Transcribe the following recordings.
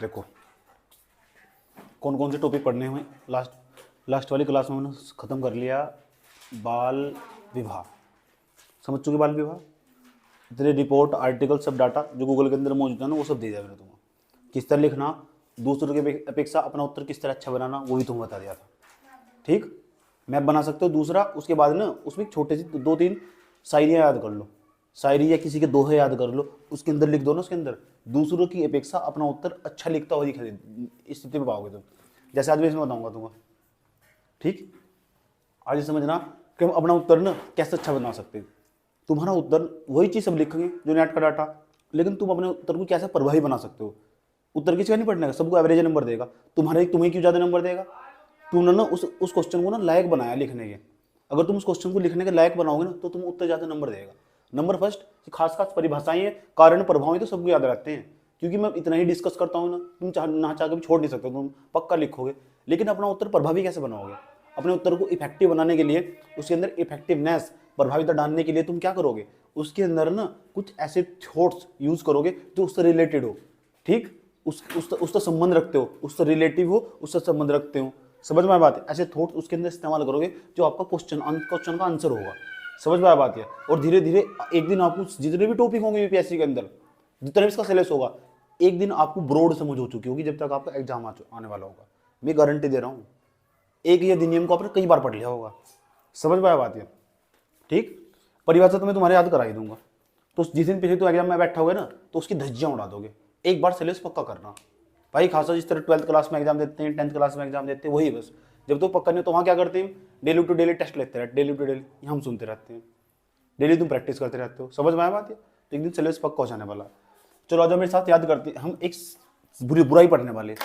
देखो कौन कौन से टॉपिक पढ़ने हुए। लास्ट वाली क्लास में मैंने ख़त्म कर लिया बाल विवाह। समझ चुके बाल विवाह। इतने रिपोर्ट आर्टिकल सब डाटा जो गूगल के अंदर मौजूद है ना वो सब दे दिया मैंने तुम्हें। किस तरह लिखना, दूसरों की अपेक्षा अपना उत्तर किस तरह अच्छा बनाना वो भी तुम्हें बता दिया था। ठीक, मैप बना सकते हो दूसरा। उसके बाद ना उसमें छोटे से 2-3 शायरियाँ याद कर लो, शायरी या किसी के दोहे याद कर लो, उसके अंदर लिख दो ना। उसके अंदर दूसरों की अपेक्षा अपना उत्तर अच्छा लिखता हुआ दिखाई दे, इस स्थिति में पाओगे तुम। जैसे आज मैं इसमें बताऊंगा तुम्हें। ठीक, आज समझना कि हम अपना उत्तर ना कैसे अच्छा बना सकते हैं। तुम्हारा उत्तर वही चीज़ सब लिखेंगे जो नेट का डाटा, लेकिन तुम अपने उत्तर को कैसे प्रभावी बना सकते हो। उत्तर किसी का नहीं पढ़ने का, सबको एवरेज नंबर देगा। तुम्हें क्यों ज़्यादा नंबर देगा? तुमने ना उस क्वेश्चन को ना लायक बनाया लिखने के। अगर तुम उस क्वेश्चन को लिखने के लायक बनाओगे ना तो तुम उत्तर ज़्यादा नंबर देगा। नंबर फर्स्ट, खास परिभाषाएं हैं, कारण प्रभाव तो सबको याद रहते हैं, क्योंकि मैं इतना ही डिस्कस करता हूँ ना। तुम चाह के भी छोड़ नहीं सकते, तुम पक्का लिखोगे। लेकिन अपना उत्तर प्रभावी कैसे बनाओगे? अपने उत्तर को इफेक्टिव बनाने के लिए, उसके अंदर इफेक्टिवनेस, प्रभाविता डालने के लिए तुम क्या करोगे? उसके अंदर ना कुछ ऐसे थॉट्स यूज करोगे जो उससे रिलेटेड हो। ठीक, उससे संबंध रखते हो, उससे रिलेटिव हो, उससे संबंध रखते हो। समझ में आया बात है? ऐसे थॉट्स उसके अंदर इस्तेमाल करोगे जो आपका क्वेश्चन का आंसर होगा। समझ में आया बात है? और धीरे धीरे एक दिन आपको जितने भी टॉपिक होंगे यूपीएससी के अंदर, जितना भी इसका सिलेबस होगा, एक दिन आपको ब्रॉड समझ हो चुकी होगी जब तक आपका एग्जाम आने वाला होगा। मैं गारंटी दे रहा हूँ। एक ही अधिनियम को आपने कई बार पढ़ लिया होगा। समझ में आया बात है? ठीक, परिभाषा तो मैं तुम्हारे याद करा ही दूंगा। तो जिस दिन पीछे तो एग्जाम में बैठा हुआ ना तो उसकी धज्जियां उड़ा दोगे। एक बार सिलेबस पक्का करना भाई। खासा जिस तरह 12th क्लास में एग्जाम देते हैं, 10th क्लास में एग्जाम देते हैं, वही बस। जब तो पक्का नहीं तो वहाँ क्या करते हैं? डेली टू डेली टेस्ट लेते रहते, डेली टू डेली हम सुनते रहते हैं, डेली तुम प्रैक्टिस करते रहते हो। समझ में आया बात है? तो एक दिन सिलेबस पक्का हो जाने वाला। चलो आज मेरे साथ याद करते हैं। हम एक बुराई पढ़ने वाले,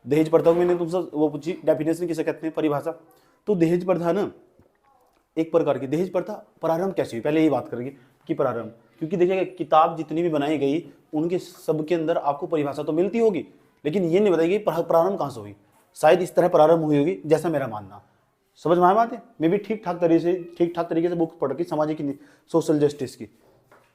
दहेज प्रथा। मैंने तुमसे वो पूछी डेफिनेशन किसे कहते हैं, परिभाषा। तो दहेज प्रथा ना एक प्रकार की, दहेज प्रथा प्रारंभ कैसे हुई पहले यही बात करेंगे कि प्रारंभ। क्योंकि देखिए किताब जितनी भी बनाई गई उनके सब के अंदर आपको परिभाषा तो मिलती होगी, लेकिन ये नहीं बताएगी प्रारंभ कहाँ से हुई। शायद इस तरह प्रारंभ हुई होगी जैसा मेरा मानना। समझ में आया बात है? मैं भी ठीक ठाक तरीके से बुक पढ़ के सामाजिक सोशल जस्टिस की,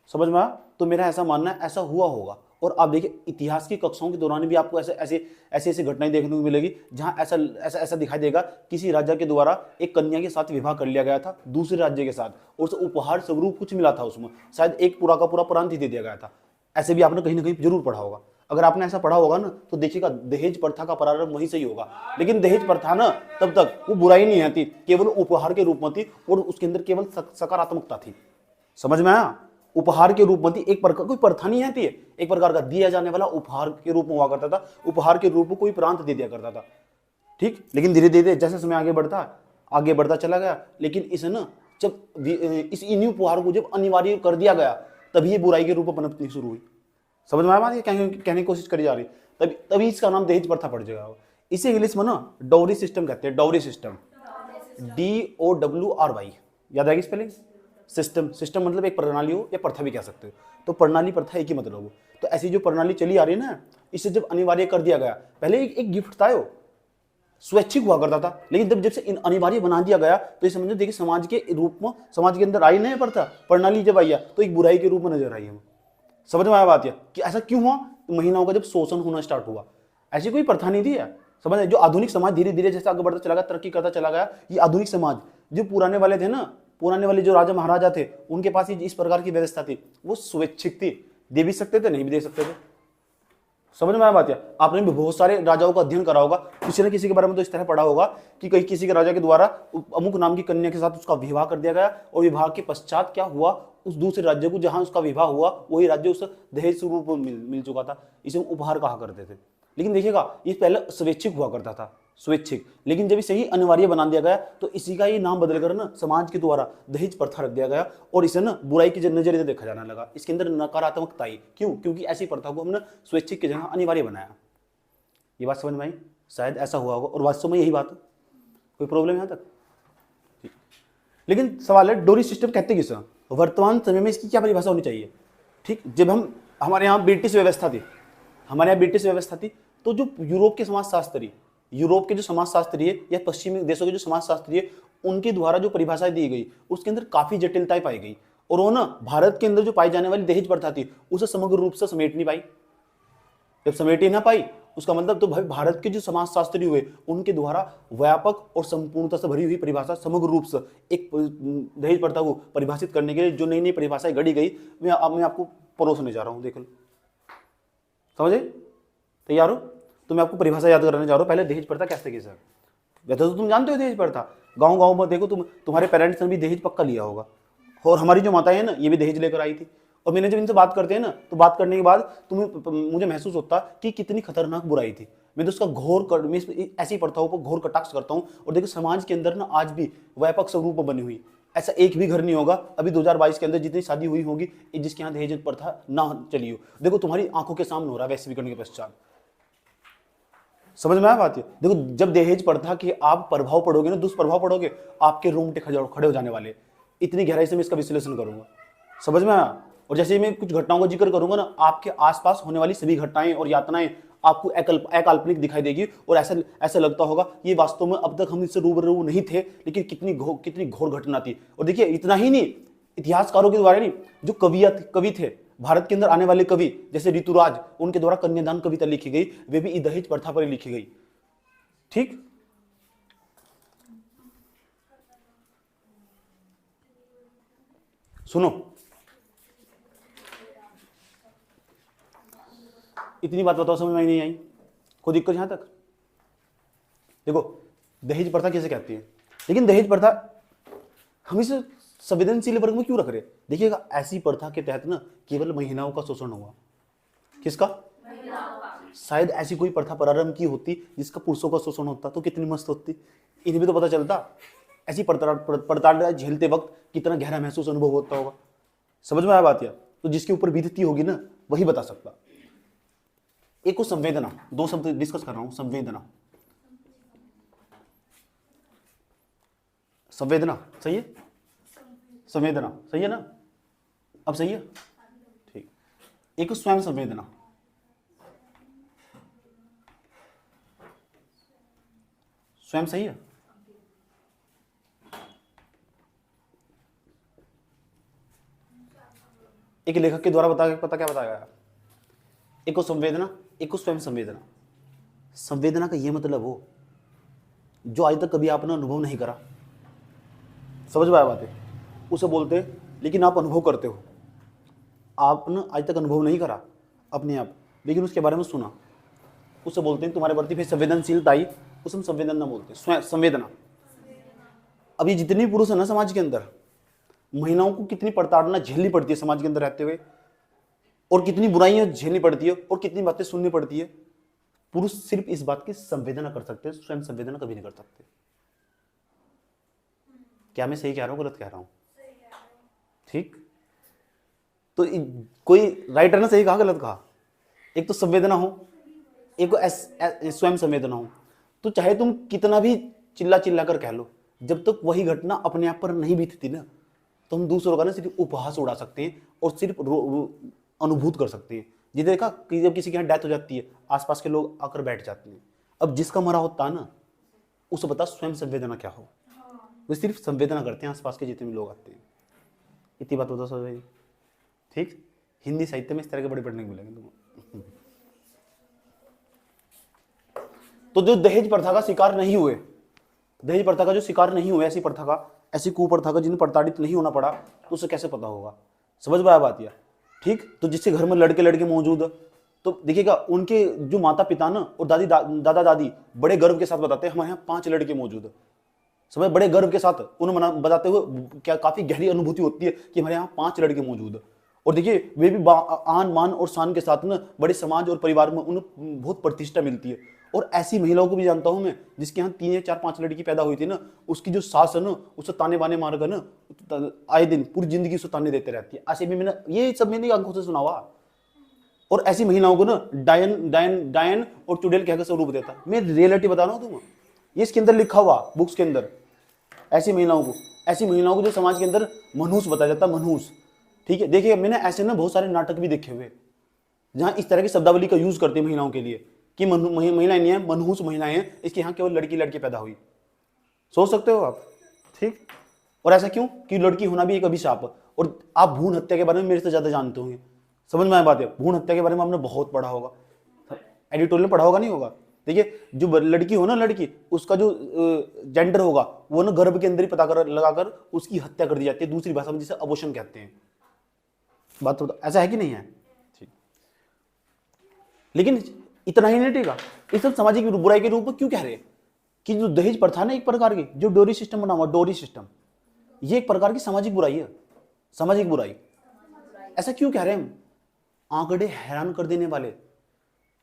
समझ में आया? तो मेरा ऐसा मानना है ऐसा हुआ होगा। और आप देखिए इतिहास की कक्षाओं के दौरान भी आपको ऐसी घटनाएं देखने को मिलेगी जहां ऐसा दिखाई देगा किसी राजा के द्वारा एक कन्या के साथ विवाह कर लिया गया था दूसरे राज्य के साथ, और उसे उपहार स्वरूप कुछ मिला था उसमें, शायद एक पूरा का पूरा प्रांत ही दे दिया गया था। ऐसे भी आपने कहीं ना कहीं जरूर पढ़ा होगा। अगर आपने ऐसा पढ़ा होगा ना तो देखिएगा दहेज प्रथा का प्रारंभ वहीं से ही होगा। लेकिन दहेज प्रथा ना तब तक वो बुराई नहीं आती, केवल उपहार के रूप में थी और उसके अंदर केवल सकारात्मकता थी। समझ में आया? उपहार के रूप में थी, एक प्रकार कोई प्रथा नहीं आती है, एक प्रकार का दिया जाने वाला उपहार के रूप में हुआ करता था। उपहार के रूप में कोई प्रांत दे दिया करता था। ठीक, लेकिन धीरे धीरे जैसे समय आगे बढ़ता चला गया, लेकिन इसे ना जब इस इन उपहार को जब अनिवार्य कर दिया गया तभी ये बुराई के रूप में पनपनी शुरू हुई। समझ में आया बात? कहने की कोशिश करी जा रही तभी इसका नाम दहेज प्रथा पड़ जाएगा। इसे इंग्लिश में ना डाउरी सिस्टम कहते हैं। डाउरी सिस्टम, DOWRY, याद आएगी स्पेलिंग? सिस्टम मतलब एक प्रणाली हो या प्रथा भी कह सकते हो। तो प्रणाली प्रथा एक ही मतलब हो। तो ऐसी जो प्रणाली चली आ रही है ना, इसे जब अनिवार्य कर दिया गया, पहले एक गिफ्ट था, वो स्वैच्छिक हुआ करता था, लेकिन जब से अनिवार्य बना दिया गया तो ये समझो देखिए समाज के रूप में, समाज के अंदर आई नहीं प्रथा, प्रणाली जब आई तो एक बुराई के रूप में नजर आई है। समझ में आया बात है कि ऐसा क्यों हुआ? महिलाओं का जब शोषण होना स्टार्ट हुआ। ऐसी कोई प्रथा नहीं थी यार। समझ, जो आधुनिक समाज धीरे धीरे जैसे आगे बढ़ता चला गया, तरक्की करता चला गया, ये आधुनिक समाज जो पुराने वाले थे ना, पुराने वाले जो राजा महाराजा थे उनके पास इस प्रकार की व्यवस्था थी, वो स्वैच्छिक थी, दे भी सकते थे नहीं भी दे सकते थे। समझ में आया बात है? आपने भी बहुत सारे राजाओं का अध्ययन करा होगा, किसी न किसी के बारे में तो इस तरह पढ़ा होगा कि कहीं किसी के राजा के द्वारा अमुक नाम की कन्या के साथ उसका विवाह कर दिया गया, और विवाह के पश्चात क्या हुआ, उस दूसरे राज्य को जहां उसका विवाह हुआ वही राज्य उसे दहेज स्वरूप मिल चुका था। इसे उपहार कहा करते थे। लेकिन देखिएगा ये पहले स्वैच्छिक हुआ करता था, स्वैच्छिक, लेकिन जब इसे ही अनिवार्य बना दिया गया तो इसी का ये नाम बदलकर ना समाज के द्वारा दहेज प्रथा रख दिया गया, और इसे ना बुराई की नजरिए से देखा जाने लगा। इसके अंदर नकारात्मकता आई। क्यों? क्योंकि ऐसी प्रथा को हमने स्वैच्छिक की जगह अनिवार्य बनाया। ये बात समझ में आई? शायद ऐसा हुआ होगा, और वास्तव में यही बात है। कोई प्रॉब्लम यहां तक? लेकिन सवाल है डोरी सिस्टम कहते किसे? वर्तमान समय में इसकी क्या परिभाषा होनी चाहिए? ठीक, जब हमारे यहाँ ब्रिटिश व्यवस्था थी, तो जो यूरोप के समाजशास्त्री, यूरोप के जो समाजशास्त्री या पश्चिमी देशों के जो समाजशास्त्री, उनके द्वारा जो परिभाषाएं दी गई उसके अंदर काफी जटिलताएं पाई गई, और वो ना भारत के अंदर जो पाई जाने वाली दहेज प्रथा थी उसे समग्र रूप से समेट नहीं पाई। जब समेट ही ना पाई उसका मतलब तो भाई भारत के जो समाजशास्त्री हुए उनके द्वारा व्यापक और संपूर्णता से भरी हुई परिभाषा समग्र रूप से एक दहेज प्रथा को परिभाषित करने के लिए जो नई नई परिभाषाएं गढ़ी गई, मैं आपको परोसने जा रहा हूँ। देख लो, समझे? तैयार हो? तो मैं आपको परिभाषा याद कराने जा रहा हूँ। पहले दहेज प्रथा कैसे की सर? वैसे तो तुम जानते हो दहेज प्रथा, गाँव गाँव में देखो, तुम्हारे पेरेंट्स ने भी दहेज पक्का लिया होगा, और हमारी जो माताएं हैं ना ये भी दहेज लेकर आई थी। और मैंने जब इनसे बात करते हैं ना, तो बात करने के बाद तुम्हें मुझे महसूस होता कि कितनी खतरनाक बुराई थी। मैं तो उसका मैं ऐसी प्रथाओं पर घोर कटाक्ष करता हूँ। और देखो समाज के अंदर ना आज भी व्यापक स्वरूप में बनी हुई, ऐसा एक भी घर नहीं होगा अभी 2022 के अंदर जितनी शादी हुई होगी जिसके यहाँ दहेज प्रथा ना चली हो। देखो तुम्हारी आंखों के सामने हो रहा है वैश्वीकरण के पश्चात। समझ में आया बात? है देखो, जब दहेज प्रथा के आप प्रभाव पड़ोगे ना, दुष्प्रभाव पड़ोगे, आपके रोंगटे खड़े हो जाने वाले। इतनी गहराई से मैं इसका विश्लेषण करूंगा, समझ में आया? और जैसे मैं कुछ घटनाओं का जिक्र करूंगा ना, आपके आसपास होने वाली सभी घटनाएं और यातनाएं आपको अकाल्पनिक दिखाई देगी, और ऐसा लगता होगा ये वास्तव में अब तक हम इससे रूबरू नहीं थे, लेकिन कितनी घोर घटना थी। और देखिए इतना ही नहीं, इतिहासकारों के द्वारा नहीं, जो कवि थे भारत के अंदर आने वाले कवि जैसे ऋतुराज, उनके द्वारा कन्यादान कविता लिखी गई, वे भी दहेज प्रथा पर लिखी गई। ठीक, सुनो, इतनी बात बताओ समझ में नहीं आई? कोई दिक्कत यहां तक? देखो दहेज प्रथा किसे कहती है, लेकिन दहेज प्रथा हम इसे संवेदनशील वर्ग में क्यों रख रहे? देखिएगा, ऐसी प्रथा के तहत ना केवल महिलाओं का शोषण हुआ। किसका? शायद ऐसी कोई प्रथा प्रारंभ की होती जिसका पुरुषों का शोषण होता तो कितनी मस्त होती, इन्हें भी तो पता चलता। ऐसी प्रताड़ना झेलते वक्त कितना गहरा महसूस अनुभव होता होगा। समझ में आया बात? या तो जिसके ऊपर बीतती होगी ना वही बता सकता। एक को संवेदना, दो शब्द डिस्कस कर रहा हूं। संवेदना, संवेदना सही है? संवेदना सही है ना? अब सही है? ठीक। एक स्वयं संवेदना, स्वयं सही है? एक लेखक के द्वारा पता क्या बताया गया? एक को संवेदना, एक को स्वयं संवेदना। संवेदना का यह मतलब हो जो आज तक कभी आपने अनुभव नहीं करा। समझ में आया बात है? उसे बोलते हैं, लेकिन आप अनुभव करते हो। आपने आज तक अनुभव नहीं करा अपने आप, लेकिन उसके बारे में सुना, उसे बोलते हैं तुम्हारे प्रति फिर संवेदनशीलता आई, उसे हम संवेदना बोलते हैं, स्वयं संवेदना। अभी जितने पुरुष है ना समाज के अंदर, महिलाओं को कितनी प्रताड़ना झेलनी पड़ती है समाज के अंदर रहते हुए, और कितनी बुराइयां झेलनी पड़ती है, और कितनी बातें सुननी पड़ती है। पुरुष सिर्फ इस बात की संवेदना कर सकते हैं, स्वयं संवेदना कभी नहीं कर सकते। क्या मैं सही कह रहा हूं, गलत कह रहा हूं? ठीक, तो कोई राइटर ने सही कहा गलत कहा? एक तो संवेदना हो, एक को स्वयं संवेदना हो। तो चाहे तुम कितना भी चिल्ला कर कह लो, जब तक वही घटना अपने आप पर नहीं बीतती ना, तो हम दूसरों का ना सिर्फ उपहास उड़ा सकते हैं और सिर्फ अनुभूत कर सकते हैं। जी देखा कि जब किसी के यहाँ डेथ हो जाती है, आसपास के लोग आकर बैठ जाते हैं। अब जिसका मरा होता है ना, उसे बता स्वयं संवेदना क्या हो। वो सिर्फ संवेदना करते हैं आसपास के जितने भी लोग आते हैं। इतनी बात होता समझ भाई? ठीक, हिंदी साहित्य में इस तरह के बड़े पढ़ने को मिलेंगे तुमको। तो जो दहेज प्रथा का शिकार नहीं हुए, दहेज प्रथा का जो शिकार नहीं हुए, ऐसी प्रथा का, ऐसी कुप्रथा का जिन्हें प्रताड़ित नहीं होना पड़ा, तो उसे कैसे पता होगा? समझ में आया बात? या ठीक, तो जिससे घर में लड़के मौजूद है, तो देखिएगा उनके जो माता पिता ना और दादा दादी बड़े गर्व के साथ बताते हैं हमारे यहाँ 5 लड़के मौजूद है। समझ, बड़े गर्व के साथ उन्हें बताते हुए क्या काफी गहरी अनुभूति होती है कि हमारे यहाँ 5 लड़के मौजूद है। और देखिए वे भी आन मान और शान के साथ ना बड़े समाज और परिवार में उन्हें बहुत प्रतिष्ठा मिलती है। और ऐसी महिलाओं को भी जानता हूं मैं जिसके यहाँ 3 या 4 5 लड़की पैदा हुई थी ना, उसकी जो सास है ना, उसे ताने बाने मार कर ना आए दिन पूरी जिंदगी उसे ताने देते रहती है। ऐसे भी मैंने ये सब मैंने आंखों से सुना हुआ। और ऐसी महिलाओं को ना डायन और चुड़ैल कहकर स्वरूप देता। मैं रियलिटी बता रहा हूँ तुम्हें, ये इसके अंदर लिखा हुआ बुक्स के अंदर। ऐसी महिलाओं को जो समाज के अंदर मनहूस बताया जाता है, मनहूस। ठीक है, देखिए मैंने ऐसे ना बहुत सारे नाटक भी देखे हुए जहां इस तरह की शब्दावली का यूज करते हैं महिलाओं के लिए कि महिलाएं नहीं है, मनहूस महिलाएं हैं, इसके यहाँ केवल लड़की पैदा हुई। सोच सकते हो आप? ठीक, और ऐसा क्यों कि लड़की होना भी एक अभिशाप है। और आप भ्रूण हत्या के बारे में मेरे से ज्यादा जानते होंगे। समझ में आया बात है? भ्रूण हत्या के बारे में आपने बहुत पढ़ा होगा। एडिटोरियल में पढ़ा होगा, नहीं होगा? देखिए जो लड़की हो ना, लड़की, उसका जो जेंडर होगा वो ना गर्भ के अंदर ही पता कर लगाकर उसकी हत्या कर दी जाती है, दूसरी भाषा में जिसे अबॉर्शन कहते हैं। बात तो ऐसा है कि नहीं है? ठीक। लेकिन इतना ही नहीं टिका, इस सब सामाजिक बुराई के रूप में क्यों कह रहे हैं कि जो दहेज प्रथा ना, एक प्रकार की जो डोरी सिस्टम बना हुआ, डोरी सिस्टम, ये एक प्रकार की सामाजिक बुराई है, सामाजिक बुराई। ऐसा क्यों कह रहे हैं हम? आंकड़े हैरान कर देने वाले।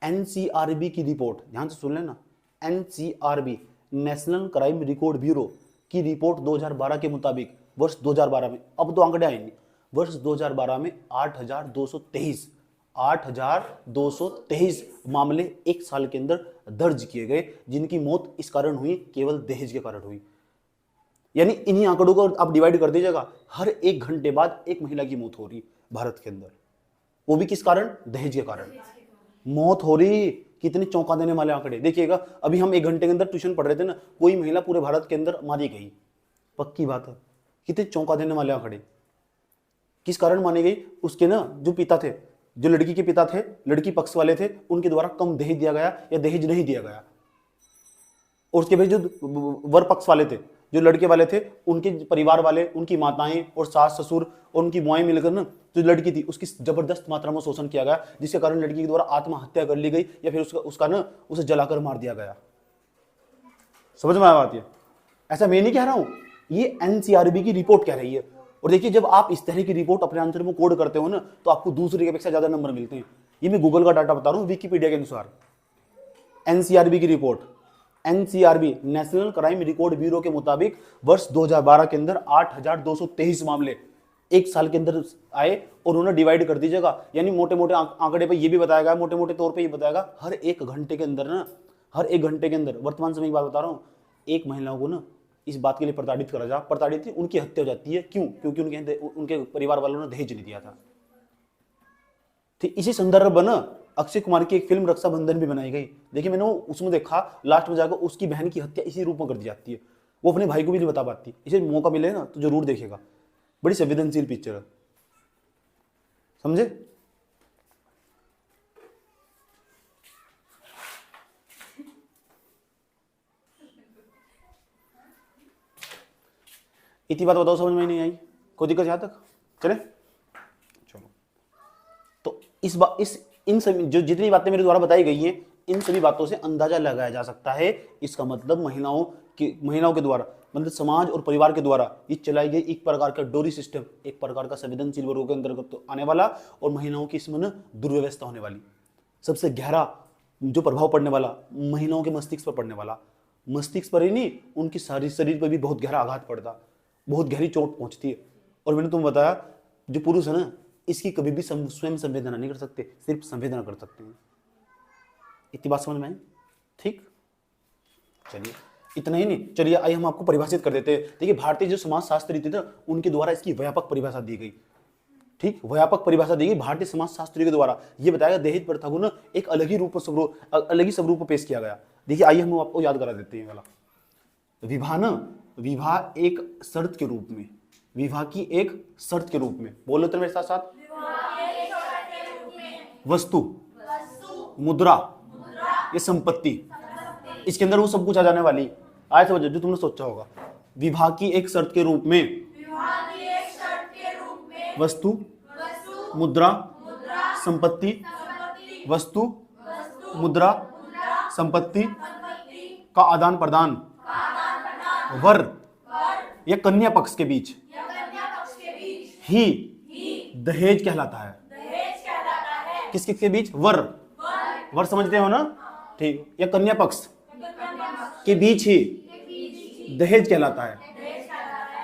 एनसीआरबी की रिपोर्ट, ध्यान से सुन लेना, NCRB national crime record bureau की रिपोर्ट 2012 के मुताबिक वर्ष 2012 में, अब तो आंकड़े आएंगे, वर्ष 2012 में 8,223 मामले एक साल के अंदर दर्ज किए गए, जिनकी मौत इस कारण हुई, केवल दहेज के कारण हुई। यानी इन्हीं आंकड़ों को आप डिवाइड कर दीजिएगा, हर 1 घंटे बाद एक महिला की मौत हो रही भारत के अंदर, वो भी किस कारण? दहेज के कारण मौत हो रही। कितने चौंका देने वाले आंकड़े देखिएगा। अभी हम 1 घंटे के अंदर ट्यूशन पढ़ रहे थे ना, कोई महिला पूरे भारत के अंदर मारी गई, पक्की बात है। कितने चौंका देने वाले आंकड़े, किस कारण मानी गई? उसके ना जो पिता थे, जो लड़की के पिता थे, लड़की पक्ष वाले थे, उनके द्वारा कम दहेज दिया गया या दहेज नहीं दिया गया। और उसके बाद जो वर पक्ष वाले थे, जो लड़के वाले थे, उनके परिवार वाले, उनकी माताएं और सास ससुर और उनकी बुआएं मिलकर ना, जो लड़की थी उसकी जबरदस्त मात्रा में शोषण किया गया, जिसके कारण लड़की के द्वारा आत्महत्या कर ली गई या फिर उसका ना उसे जलाकर मार दिया गया। समझ में आया बात? ये ऐसा मैं नहीं कह रहा हूं, ये एनसीआरबी की रिपोर्ट कह रही है। और देखिए जब आप इस तरह की रिपोर्ट अपने आंसर में कोड करते हो ना, तो आपको दूसरे की अपेक्षा ज्यादा नंबर मिलते हैं। ये मैं गूगल का डाटा बता रहा हूं, विकिपीडिया के अनुसार। एनसीआरबी की report, NCRB national crime record bureau के मुताबिक वर्ष 2012 के अंदर 8,223 मामले एक साल के अंदर आए, और उन्होंने डिवाइड कर दीजिएगा, यानी मोटे मोटे आंकड़े पे ये भी बताया गया, मोटे मोटे तौर पे ये बताएगा, हर 1 घंटे के अंदर ना, हर 1 घंटे के अंदर, वर्तमान समय की बात बता रहा हूँ, एक महिलाओं को ना इस बात के लिए प्रताड़ित करा जा, प्रताड़ित उनकी हत्या हो जाती है। क्यों? क्योंकि उनके परिवार वालों ने दहेज नहीं दिया था। ठीक इसी संदर्भ में अक्षय कुमार की एक फिल्म रक्षाबंधन भी बनाई गई। देखिए मैंने उसमें देखा, लास्ट में जाकर उसकी बहन की हत्या इसी रूप में कर दी जाती है, वो अपने भाई को भी नहीं बता पाती। इसे मौका मिले ना तो जरूर देखेगा, बड़ी संवेदनशील पिक्चर है, समझे? इतनी बात बताओ, समझ में नहीं आई? कोई दिक्कत यहां तक? चले चलो। तो इन सभी जो जितनी बातें मेरे द्वारा बताई गई हैं, इन सभी बातों से अंदाजा लगाया जा सकता है, इसका मतलब महिलाओं के द्वारा, मतलब समाज और परिवार के द्वारा ये चलाई गई एक प्रकार का डोरी सिस्टम, एक प्रकार का संवेदनशील वर्गों के अंतर्गत आने वाला, और महिलाओं की इसमें दुर्व्यवस्था होने वाली, सबसे गहरा जो प्रभाव पड़ने वाला महिलाओं के मस्तिष्क पर पड़ने वाला, मस्तिष्क पर ही नहीं, उनकी सारी शरीर पर भी बहुत गहरा आघात पड़ता, बहुत गहरी चोट पहुंचती है। और मैंने तुम्हें बताया, जो पुरुष है ना, इसकी कभी भी स्वयं संवेदना नहीं कर सकते, सिर्फ संवेदना कर सकते हैं। इतनी बात समझ में आई? ठीक, चलिए इतना ही नहीं, चलिए आइए हम आपको परिभाषित कर देते हैं। देखिए भारतीय जो समाजशास्त्री थे ना, उनके द्वारा इसकी व्यापक परिभाषा दी गई। ठीक, व्यापक परिभाषा दी गई भारतीय समाजशास्त्रियों के द्वारा। ये बताया दहेज प्रथा को ना एक अलग ही स्वरूप पेश किया गया। देखिए आइए हम आपको याद करा देते हैं। वाला विवाह एक शर्त के रूप में, विवाह की एक शर्त के रूप में, बोलो तो मेरे साथ साथ, वस्तु, मुद्रा, ये संपत्ति, इसके अंदर वो सब कुछ आ जाने वाली। आए समझो जो तुमने सोचा होगा, विवाह की एक शर्त के रूप में वस्तु, मुद्रा, संपत्ति, वस्तु, मुद्रा, संपत्ति का आदान प्रदान वर या कन्या पक्ष के बीच ही दहेज कहलाता है। किस किस के बीच? वर समझते हो ना? ठीक, या कन्या पक्ष के बीच ही दहेज कहलाता है।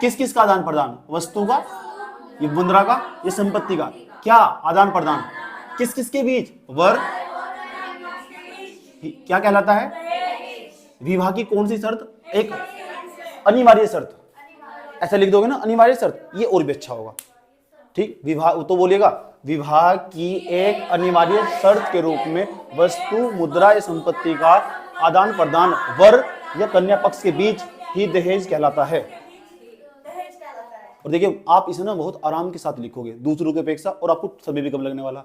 किस किस का आदान प्रदान? वस्तु का, ये मुद्रा का, ये संपत्ति का। क्या आदान प्रदान? किस किस के बीच? वर, क्या कहलाता है? विवाह की कौन सी शर्त? एक अनिवार्य शर्त, ऐसा लिख दोगे ना, अनिवार्य शर्त, ये और भी अच्छा होगा। ठीक, विवाह तो बोलिएगा, विवाह की एक अनिवार्य शर्त के रूप में वस्तु, मुद्रा या संपत्ति का आदान प्रदान वर या कन्या पक्ष के बीच ही दहेज कहलाता है। और देखिए आप इसे ना बहुत आराम के साथ लिखोगे दूसरों की अपेक्षा, और आपको समय भी कम लगने वाला।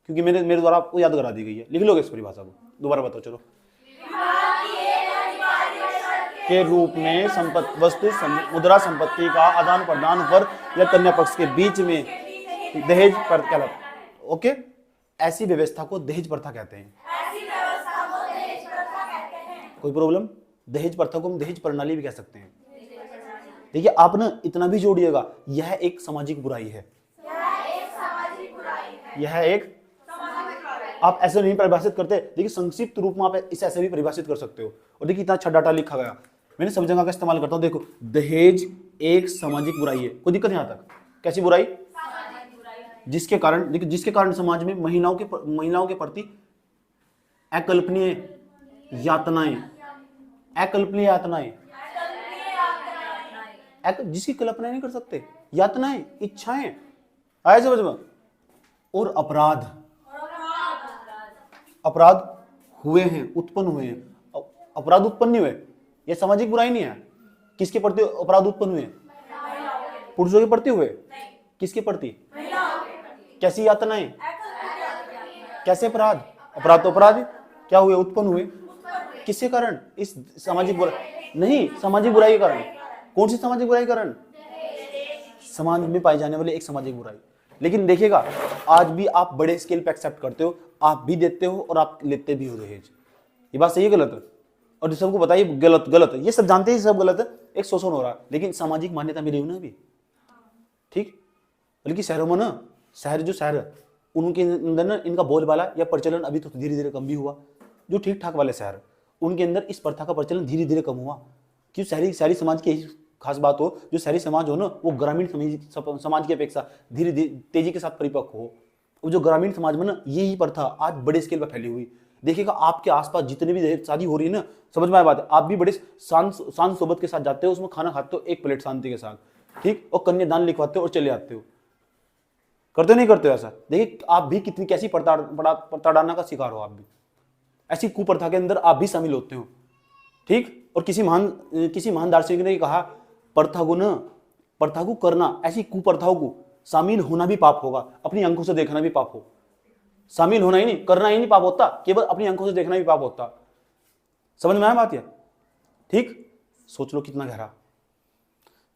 क्योंकि मेरे द्वारा आपको याद करा दी गई है। लिख लोगे इस परिभाषा को, दोबारा बताओ चलो। के रूप में संपत्ति वस्तु मुद्रा संपत्ति का आदान प्रदान पर या कन्या पक्ष के बीच में दहेज प्रथा कहलाता। ओके, ऐसी व्यवस्था को दहेज प्रथा कहते हैं। कोई प्रॉब्लम? दहेज प्रथा को हम दहेज प्रणाली भी कह सकते हैं। देखिए आप ना इतना भी जोड़िएगा, यह एक सामाजिक बुराई है। यह एक आप ऐसे नहीं परिभाषित करते। देखिए संक्षिप्त रूप में आप इसे ऐसे भी परिभाषित कर सकते हो। और देखिए इतना अच्छा डाटा लिखा गया, मैंने सब जगह का इस्तेमाल करता हूं। देखो दहेज एक सामाजिक बुराई है। कोई दिक्कत यहां तक? कैसी बुराई? जिसके कारण, देखिए जिसके कारण समाज में महिलाओं के प्रति अकल्पनीय यातनाएं, अकल्पनीय यातनाएं, जिसकी कल्पना नहीं कर सकते, यातनाएं, इच्छाएं, आए समझ में। और अपराध हुए हैं, उत्पन्न हुए हैं। अपराध उत्पन्न नहीं हुए, यह सामाजिक बुराई नहीं है। किसके प्रति अपराध उत्पन्न हुए? पुरुषों के प्रति हुए। किसके प्रति? कैसी यातनाएं, कैसे अपराध? अपराध तो अपराध क्या हुए? उत्पन्न हुए। किसके कारण? इस सामाजिक बुराई नहीं, सामाजिक बुराई के कारण। कौन सी सामाजिक बुराई के कारण? समाज में पाई जाने वाली एक सामाजिक बुराई। लेकिन देखिएगा आज भी आप बड़े स्केल पे एक्सेप्ट करते हो, आप भी देते हो और आप लेते भी हो दहेज। ये बात सही है गलत है? और सबको बताइए गलत गलत है, ये सब जानते हैं सब गलत है, एक शोषण हो रहा है। लेकिन सामाजिक मान्यता मिली हुई ना अभी, ठीक। बल्कि शहरों में ना, शहर है उनके अंदर ना इनका बोलबाला या प्रचलन अभी तो धीरे धीरे कम भी हुआ। जो ठीक ठाक वाले शहर उनके अंदर इस प्रथा का प्रचलन धीरे धीरे कम हुआ। क्यों? शहरी समाज की खास बात हो, जो शहरी समाज हो ना वो ग्रामीण समाज की अपेक्षा धीरे धीरे तेजी के साथ परिपक्व हो। वो जो ग्रामीण समाज में ना यही प्रथा आज बड़े स्केल पर फैली हुई। देखिएगा आपके आसपास जितने भी शादी हो रही है ना, समझ में आया बात है, आप भी बड़े शान सोबत के साथ जाते हो, उसमें खाना खाते हो एक प्लेट शांति के साथ, ठीक, और कन्यादान लिखवाते हो और चले आते हो। करते हो नहीं करते हो ऐसा? देखिए आप भी कितनी कैसी प्रताड़ना का शिकार हो। आप भी ऐसी कुप्रथा के अंदर आप भी शामिल होते हो, ठीक। और किसी महान दार्शनिक ने कहा प्रथा को करना, ऐसी कुप्रथाओं को शामिल होना भी पाप होगा, अपनी आंखों से देखना भी पाप हो। शामिल होना ही नहीं, करना ही नहीं पाप होता, केवल अपनी आंखों से देखना भी पाप होता। समझ में आया बात? है ठीक। सोच लो कितना गहरा,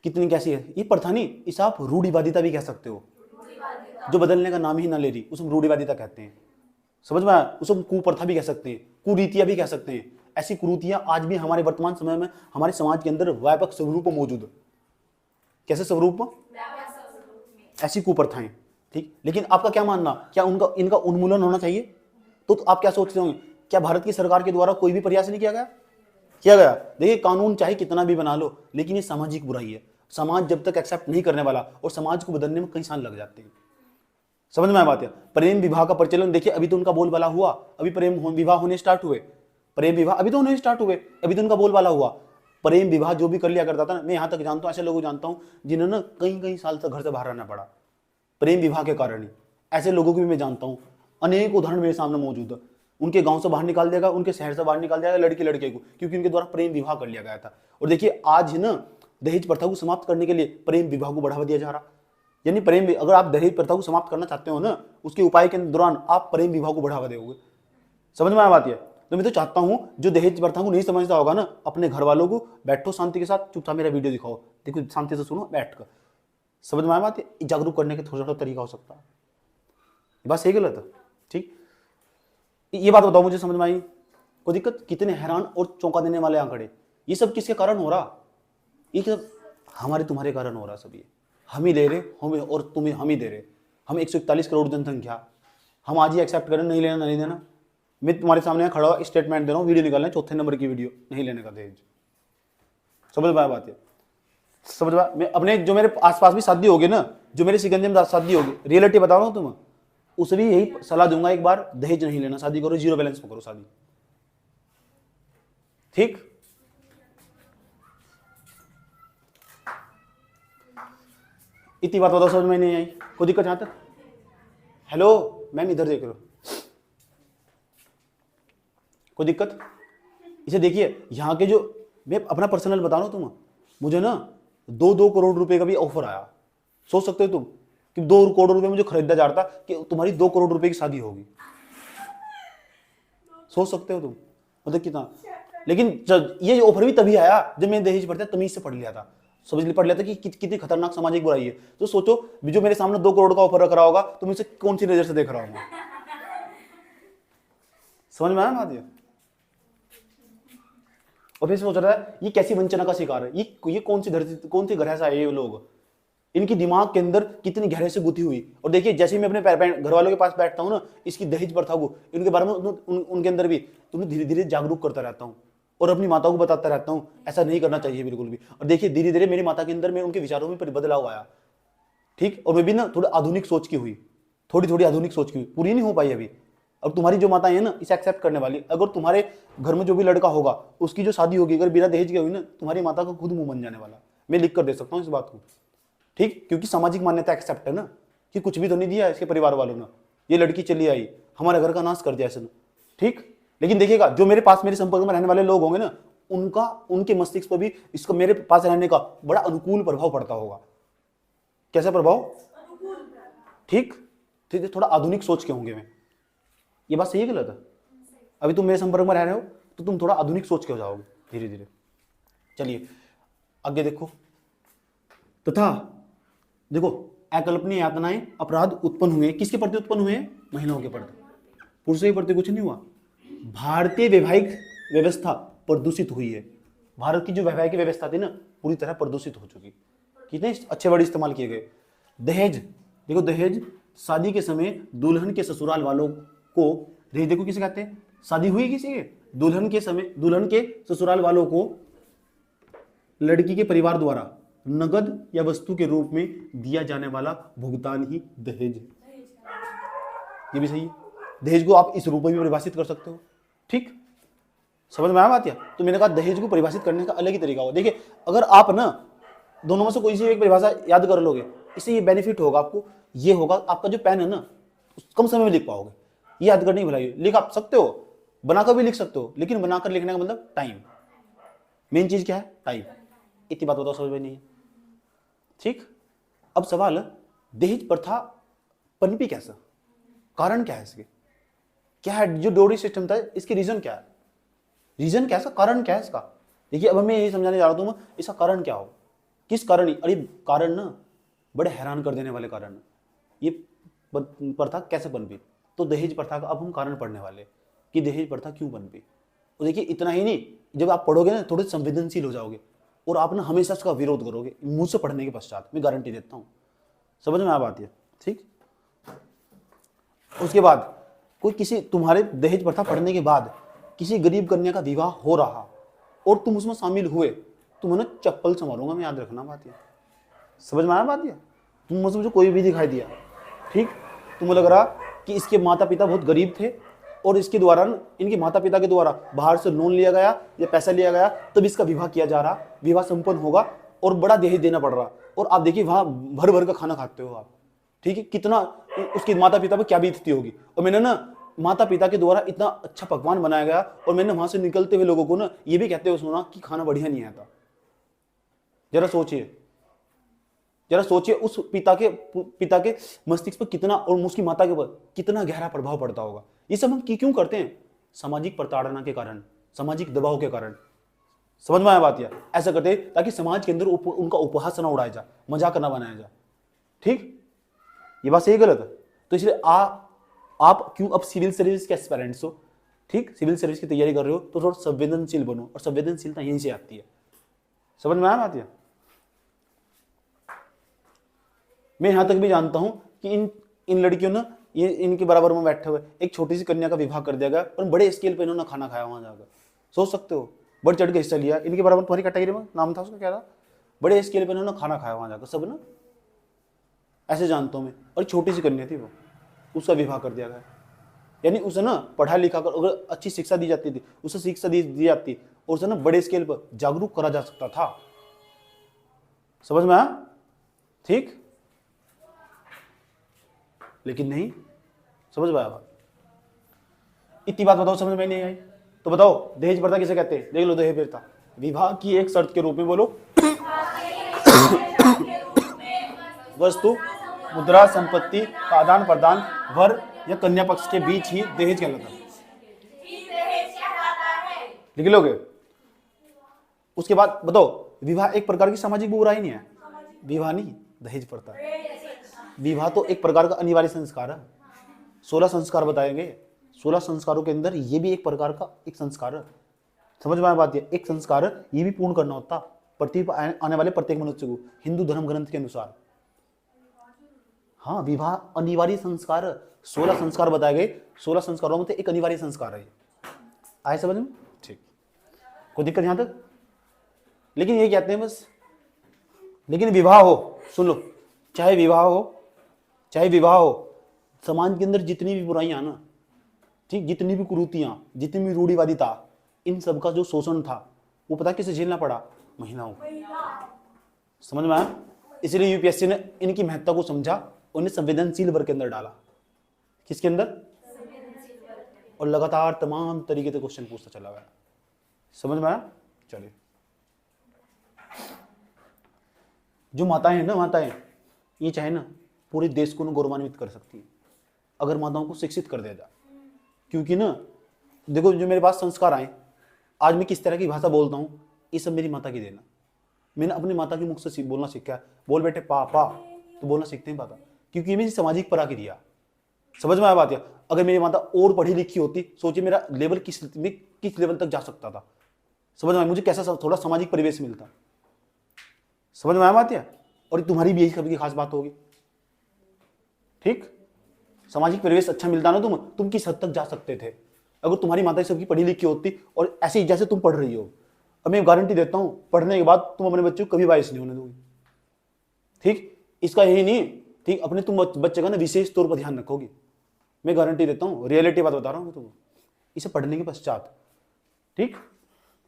कितनी कैसी है ये प्रथा। नहीं, इसे आप रूढ़िवादिता भी कह सकते हो, जो बदलने का नाम ही ना ले रही, उसको रूढ़िवादिता कहते हैं। समझ में आया? उसको कुप्रथा भी कह सकते हैं, कुरीतियां भी कह सकते हैं। ऐसी कुरीतियां आज भी हमारे वर्तमान समय में हमारे समाज के अंदर व्यापक स्वरूप में मौजूद है। कैसे स्वरूप में? ऐसी कुप्रथाएं, ठीक। लेकिन आपका क्या मानना, क्या इनका उन्मूलन होना चाहिए? तो आप क्या सोचते होंगे, क्या भारत की सरकार के द्वारा कोई भी प्रयास नहीं किया गया? देखिए कानून चाहे कितना भी बना लो, लेकिन ये सामाजिक बुराई है। समाज जब तक एक्सेप्ट नहीं करने वाला, और समाज को बदलने में कई साल लग जाते हैं। समझ में आया बात है? प्रेम विवाह का प्रचलन देखिए, अभी तो उनका बोलबाला हुआ, अभी प्रेम विवाह होने स्टार्ट हुए, प्रेम विवाह अभी तो होने स्टार्ट हुए, अभी तो उनका बोलबाला हुआ। प्रेम विवाह जो भी कर लिया करता था ना, मैं यहां तक जानता हूं, ऐसे लोगों को जानता हूं जिन्हें ना कई साल तक घर से बाहर रहना पड़ा प्रेम विवाह के कारण ही। ऐसे लोगों को भी मैं जानता हूं, अनेक उदाहरण मेरे सामने मौजूद है। उनके गांव से बाहर निकाल देगा, उनके शहर से बाहर निकाल देगा लड़के को, क्योंकि उनके द्वारा प्रेम विवाह कर लिया गया था। और देखिए आज ना दहेज प्रथा को समाप्त करने के लिए प्रेम विवाह को बढ़ावा दिया जा रहा। यानी अगर आप दहेज प्रथा को समाप्त करना चाहते हो ना, उसके उपाय के दौरान आप प्रेम विवाह को बढ़ावा दोगे। समझ में आया बात? है तो मैं तो चाहता हूं जो दहेज प्रथा को नहीं समझता होगा ना, अपने घर वालों को बैठो शांति के साथ, चुपचाप मेरा वीडियो दिखाओ, देखो शांति से सुनो बैठ कर। समझ में आया बात? जागरूक करने का थोड़ा तरीका हो सकता है। बात सही गलत है? ठीक, ये बात बताओ मुझे, समझ में आई? कोई दिक्कत? कितने हैरान और चौंका देने वाले आंकड़े। ये सब किसके कारण हो रहा? ये सब हमारे तुम्हारे कारण हो रहा। सब ये हम ही ले रहे, हमें और तुम्हें हम ही दे रहे। हम 141 करोड़ जनसंख्या, हम आज ही एक्सेप्ट करें नहीं लेना नहीं देना। मैं तुम्हारे सामने खड़ा हुआ स्टेटमेंट दे रहा हूँ, वीडियो निकालना, चौथे नंबर की वीडियो, नहीं लेने का दहेज। समझ में आया बात? है समझ में? मैं अपने जो मेरे आसपास भी शादी होगी ना, जो मेरे सिकंजे में शादी होगी, रियलिटी बता रहा हूँ तुम्हें, उसे भी यही सलाह दूंगा, एक बार दहेज नहीं लेना, शादी करो, जीरो बैलेंस में करो शादी, ठीक। इतनी बात बताओ, समझ में नहीं आई? कोई दिक्कत यहां तक? हेलो मैम, इधर देख लो, कोई दिक्कत? इसे देखिए, यहाँ के जो मैं अपना पर्सनल बता रहा हूँ तुम्हें, मुझे ना 2-2 करोड़ रुपए का भी ऑफर आया। सोच सकते हो तुम, कि 2 करोड़ रुपए में जो खरीदा जा रहा था कि तुम्हारी 2 करोड़ रुपए की शादी होगी। सोच सकते हो तुम, मतलब कितना। लेकिन ये ऑफर भी तभी आया जब मैंने दहेज प्रथा तमीज से पढ़ लिया था, पढ़ लिया था कि कितनी खतरनाक सामाजिक बुराई है। तो सोचो जो मेरे सामने 2 करोड़ का ऑफर रख रहा होगा तो मुझसे कौन सी नजर से देख रहा होगा। समझ में आया बात ये? और फिर सोच रहा है ये कैसी वंचना का शिकार है, ये कौन सी धरती, कौन सी ग्रह से आए ये लोग, इनकी दिमाग के अंदर कितनी गहरे से गुथी हुई। और देखिए जैसे ही मैं अपने घर वालों के पास बैठता हूँ ना, इसकी दहेज प्रथा को, इनके बारे में उनके अंदर भी उन्हें धीरे धीरे जागरूक करता रहता हूँ और अपनी माताओं को बताता रहता हूँ ऐसा नहीं करना चाहिए बिल्कुल भी। और देखिए धीरे धीरे मेरी माता के अंदर में उनके विचारों में बदलाव आया, ठीक। और मैं भी ना थोड़ा आधुनिक सोच की हुई, थोड़ी आधुनिक सोच की हुई, पूरी नहीं हो पाई अभी। और तुम्हारी जो माता है ना इसे एक्सेप्ट करने वाली, अगर तुम्हारे घर में जो भी लड़का होगा उसकी जो शादी होगी अगर बिना दहेज के हुई ना, तुम्हारी माता का खुद मुंह बन जाने वाला। मैं लिख कर दे सकता हूँ इस बात को, ठीक। क्योंकि सामाजिक मान्यता एक्सेप्ट है ना कि कुछ भी तो नहीं दिया इसके परिवार वालों ने, ये लड़की चली आई हमारे घर का नाश कर दिया इसने, ठीक। लेकिन देखिएगा जो मेरे पास मेरे संपर्क में रहने वाले लोग होंगे ना, उनके मस्तिष्क पर भी इसका मेरे पास रहने का बड़ा अनुकूल प्रभाव पड़ता होगा। कैसा प्रभाव? ठीक, थोड़ा आधुनिक सोच के होंगे। मैं ये बात सही है गलत है? अभी तुम मेरे संपर्क में रह रहे हो तो तुम थोड़ा आधुनिक सोच के हो जाओगे धीरे धीरे। चलिए आगे देखो। तथा देखो अकल्पनीय यातनाएं अपराध उत्पन्न हुए, किसके प्रति उत्पन्न हुए? महिलाओं के प्रति। पुरुषों के प्रति कुछ नहीं हुआ। भारतीय वैवाहिक व्यवस्था प्रदूषित हुई है। भारत की जो वैवाहिक व्यवस्था थी ना पूरी तरह प्रदूषित हो चुकी। कितने अच्छे वर्ड इस्तेमाल किए गए। दहेज, देखो दहेज शादी के समय दुल्हन के ससुराल वालों को, दहेज देखो किसे कहते हैं? शादी हुई किसी के, दुल्हन के समय दुल्हन के ससुराल वालों को लड़की के परिवार द्वारा नगद या वस्तु के रूप में दिया जाने वाला भुगतान ही दहेज है। ये भी सही है। दहेज को आप इस रूप में भी परिभाषित कर सकते हो, ठीक। समझ में आया बात? तो मैंने कहा दहेज को परिभाषित करने का अलग ही तरीका होगा। देखिए अगर आप ना दोनों में से कोई सी एक परिभाषा याद कर लोगे, इससे ये बेनिफिट होगा आपको, ये होगा आपका जो पेन है ना कम समय में लिख पाओगे। ये याद करने की भलाई, लिख आप सकते हो, बनाकर भी लिख सकते हो, लेकिन बनाकर लिखने का मतलब टाइम, मेन चीज क्या है? टाइम। इतनी बात बताओ, समझ में नहीं है, ठीक। अब सवाल दहेज प्रथा पनपी कैसा, कारण क्या है इसके, क्या है जो डोरी सिस्टम था इसके रीजन क्या है? रीजन क्या है इसका, कारण क्या है इसका? देखिए अब मैं यही समझाने जा रहा हूं इसका कारण क्या हो, किस कारण। अरे कारण ना बड़े हैरान कर देने वाले कारण। ये प्रथा कैसे पनपी, तो दहेज प्रथा का अब हम कारण पढ़ने वाले कि दहेज प्रथा क्यों पनपी। और देखिए इतना ही नहीं, जब आप पढ़ोगे ना थोड़े संवेदनशील हो जाओगे और आप ना हमेशा इसका विरोध करोगे मुझसे पढ़ने के पश्चात, मैं गारंटी देता हूं। समझ में आ बात है, ठीक। उसके बाद कोई किसी तुम्हारे दहेज प्रथा पढ़ने के बाद किसी गरीब कन्या का विवाह हो रहा और तुम उसमें शामिल हुए, तुम्हें ना चप्पल से मारूंगा मैं, याद रखना बात है। समझ में आया बात है? तुम मुझे मुझे कोई भी दिखाई दिया, ठीक, तुम्हें लग रहा कि इसके माता पिता बहुत गरीब थे और इसके द्वारा इनके माता पिता के द्वारा बाहर से लोन लिया गया या पैसा लिया गया तब इसका विवाह किया जा रहा, विवाह संपन्न होगा और बड़ा दहेज देना पड़ रहा। और आप देखिए वहां भर भर का खाना खाते हो आप, ठीक है, कितना उसके माता पिता पर क्या बीतती होगी। और मैंने ना माता पिता के द्वारा इतना अच्छा पकवान बनाया गया और मैंने वहां से निकलते हुए लोगों को ना ये भी कहते हुए सुना कि खाना बढ़िया नहीं आता। जरा सोचिए उस पिता के मस्तिष्क पर कितना और उसकी माता के ऊपर कितना गहरा प्रभाव पड़ता होगा। ये सब हम क्यों करते हैं? सामाजिक प्रताड़ना के कारण, सामाजिक दबाव के कारण। समझ में आया बात? या ऐसा करते हैं ताकि समाज के अंदर उनका उपहास ना उड़ाया जाए, मजाक ना बनाया जाए, ठीक। ये बात सही गलत है? तो इसलिए आप क्यों अब सिविल सर्विस के एस्पिरेंट्स हो, ठीक, सिविल सर्विस की तैयारी कर रहे हो तो थोड़ा संवेदनशील बनो, और संवेदनशीलता यहीं से आती है। समझ में आया बात? है मैं यहां तक भी जानता हूं कि इन लड़कियों ने ये इनके बराबर में बैठे हुए एक छोटी सी कन्या का विवाह कर दिया गया और बड़े स्केल पे इन्होंने खाना खाया वहां जाकर। सोच सकते हो, बढ़ चढ़ के हिस्सा लिया इनके बराबर। तुम्हारी कैटेगरी में नाम था उसका क्या था? बड़े स्केल पे इन्होंने खाना खाया वहां जाकर सब ना, ऐसे जानता हूं मैं। और छोटी सी कन्या थी वो, उसका विवाह कर दिया गया। यानी उसे ना पढ़ा लिखा कर अगर अच्छी शिक्षा दी जाती थी, उसे शिक्षा दी जाती और उसे ना बड़े स्केल पर जागरूक करा जा सकता था। समझ में आया? ठीक, लेकिन नहीं समझ में आया। इतनी बात बताओ समझ में नहीं आई तो बताओ दहेज प्रथा किसे कहते हैं? देख लो, दहेज प्रथा विवाह की एक शर्त के रूप में, बोलो, वस्तु मुद्रा संपत्ति का आदान प्रदान वर या कन्या पक्ष के बीच ही दहेज कहलाता है। लिख लोगे। उसके बाद बताओ, विवाह एक प्रकार की सामाजिक बुराई नहीं है? विवाह नहीं, दहेज पड़ता है। विवाह तो एक प्रकार का अनिवार्य संस्कार है। 16 संस्कार बताएंगे, 16 संस्कारों के अंदर ये भी एक प्रकार का एक संस्कार है। समझ में आया बात? ये एक संस्कार है, ये भी पूर्ण करना होता पृथ्वी पर आने वाले प्रत्येक मनुष्य को, हिंदू धर्म ग्रंथ के अनुसार। हाँ, विवाह अनिवार्य संस्कार है। 16 संस्कार बताए गए, 16 संस्कारों में से एक अनिवार्य संस्कार है। आए समझ में? ठीक, कोई दिक्कत यहां तक? लेकिन ये कहते हैं बस, लेकिन विवाह हो, सुन लो, चाहे विवाह हो, चाहे विवाह हो, समाज के अंदर जितनी भी बुराइयां ना, ठीक, जितनी भी कुरीतियां, जितनी भी रूढ़िवादिता, इन सब का जो शोषण था वो पता किसे झेलना पड़ा? महिलाओं को। समझ में आया? इसलिए यूपीएससी ने इनकी महत्ता को समझा, उन्हें संवेदनशील वर्ग के अंदर डाला। किसके अंदर? और लगातार तमाम तरीके से क्वेश्चन पूछता चला गया। समझ में आया? चलिए, जो माताएं हैं ना, माताएं ये चाहे ना पूरे देश को गौरवान्वित कर सकती है अगर माताओं को शिक्षित कर दिया जाए। क्योंकि ना देखो, जो मेरे पास संस्कार आए, आज मैं किस तरह की भाषा बोलता हूँ, ये सब मेरी माता की देना। मैंने अपनी माता के मुख से बोलना सीखा। बोल बेटे पापा, तो बोलना सीखते हैं पापा, क्योंकि ये मेरी सामाजिक प्रक्रिया। समझ में आया बात? अगर मेरी माता और पढ़ी लिखी होती, सोचिए मेरा लेवल किस लेवल तक जा सकता था। समझ में आया? मुझे कैसा थोड़ा सामाजिक परिवेश मिलता। समझ में आया बात? और तुम्हारी भी यही सबकी खास बात होगी। ठीक, सामाजिक परिवेश अच्छा मिलता ना, तुम किस हद तक जा सकते थे अगर तुम्हारी माता सबकी पढ़ी लिखी होती और ऐसे ही जैसे तुम पढ़ रही हो। अब मैं गारंटी देता हूं, पढ़ने के बाद तुम अपने बच्चे को कभी बाइस नहीं होने दोगी। ठीक, इसका यही नहीं, ठीक, अपने तुम बच्चे का ना विशेष तौर पर ध्यान रखोगी। मैं गारंटी देता हूं, रियलिटी बात बता रहा हूं तुमको, इसे पढ़ने के पश्चात। ठीक,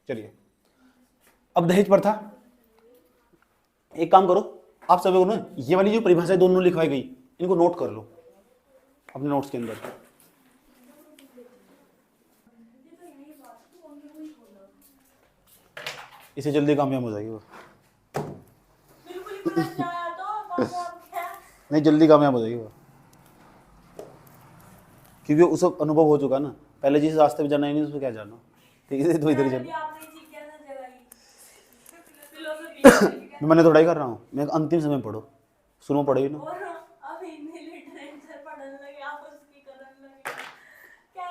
चलिए, अब दहेज प्रथा। एक काम करो, आप सभी को ना ये वाली जो परिभाषाएं दोनों लिखवाई गई, इनको नोट कर लो अपने नोट्स के अंदर। इसे जल्दी कामयाब हो जाएगी वो। नहीं, जल्दी कामयाब हो जाएगी वो, क्योंकि उस अनुभव हो चुका ना। पहले जिस रास्ते में जाना ही नहीं, उसमें क्या जाना। ठीक है, तो इधर ही जाना। मैंने थोड़ा ही कर रहा हूँ, मैं अंतिम समय पढ़ो, सुनो, पढ़ेगी ना।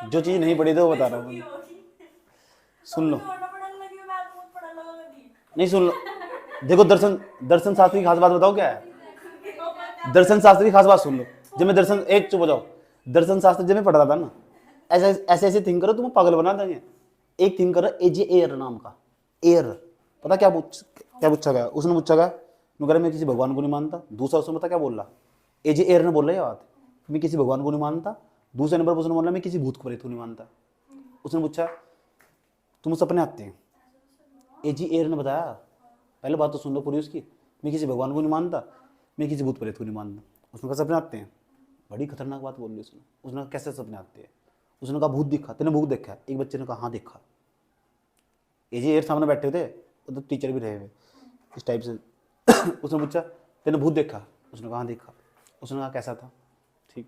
जो चीज नहीं पढ़ी तो वो बता रहा हूँ, सुन लो। नहीं, सुन लो, देखो, दर्शन शास्त्र की खास बात बताओ क्या है। दर्शन शास्त्र की खास बात सुन लो। जब मैं दर्शन, एक चुप हो जाओ, दर्शन शास्त्र जब मैं पढ़ रहा था ना, ऐसे थिंक करो, तुम पागल बना देंगे। एक थिंक करो, एजे एयर नाम का, एयर, पता क्या पूछा गया? उसने पूछा गया, मैं किसी भगवान को नहीं मानता। दूसरा उसने पता क्या बोल रहा? एजे एयर ने बोल रहा है बात, मैं किसी भगवान को नहीं मानता। दूसरे नंबर पर उसने बोला मैं किसी भूत प्रेत को नहीं मानता। उसने पूछा तुम सपने आते हैं? एजी एयर ने बताया, पहले बात तो सुन लो पूरी उसकी, मैं किसी भगवान को नहीं मानता, मैं किसी भूत प्रेत को नहीं मानता। उसने कहा सपने आते हैं? बड़ी खतरनाक बात बोल ली उसने। उसने कहा कैसे सपने आते हैं? उसने कहा भूत दिखा, तेने भूत देखा है? एक बच्चे ने कहा हाँ देखा। एजी एयर सामने बैठे थे, तो टीचर भी रहे हुए इस टाइप से। उसने पूछा तेने भूत देखा? उसने कहा हाँ देखा। उसने कहा कैसा था? ठीक,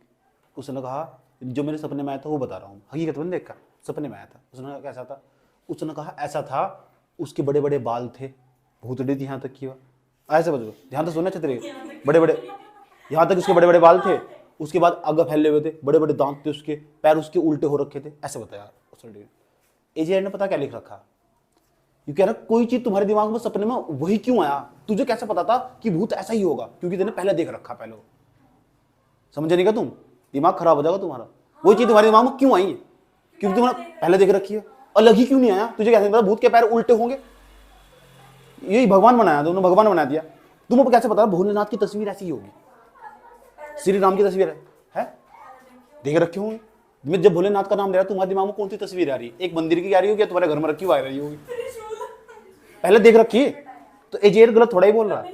उसने कहा जो मेरे सपने में आया था वो बता रहा हूँ, हकीकत में नहीं देखा, सपने में आया था। उसने कहा कैसा था? उसने कहा ऐसा था, उसके बड़े बड़े बाल थे, भूतड़ी थी यहाँ तक की। ऐसे बचो, ध्यान से सुनना छतरी, बड़े बड़े यहाँ तक उसके बड़े बड़े बाल थे, उसके बाद आगे फैले हुए थे, बड़े बड़े दांत थे उसके, पैर उसके उल्टे हो रखे थे, ऐसे बताया उसने। एजीआर ने पता क्या लिख रखा? ये कह रहा कोई चीज तुम्हारे दिमाग में सपने में वही क्यों आया? तुझे कैसे पता था कि भूत ऐसा ही होगा? क्योंकि तेने पहले देख रखा। पहले समझे नहीं क्या तुम? दिमाग खराब हो जाएगा तुम्हारा। वही चीज तुम्हारे दिमाग में क्यों आई है? क्योंकि तुमने पहले देख रखी है। अलग ही क्यों नहीं आया? तुझे कैसे पता भूत के पैर उल्टे होंगे? यही भगवान बनाया, दोनों भगवान बना दिया। तुमको कैसे पता भोलेनाथ की तस्वीर ऐसी ही होगी? श्री राम की तस्वीर है देख रखे होंगे। मैं जब भोलेनाथ का नाम ले रहा तुम्हारे दिमाग में कौन सी तस्वीर आ रही है? एक मंदिर की आ रही होगी या तुम्हारे घर में रखी हुई आ रही होगी? पहले देख रखी है तो एजेर गलत थोड़ा ही बोल रहा है,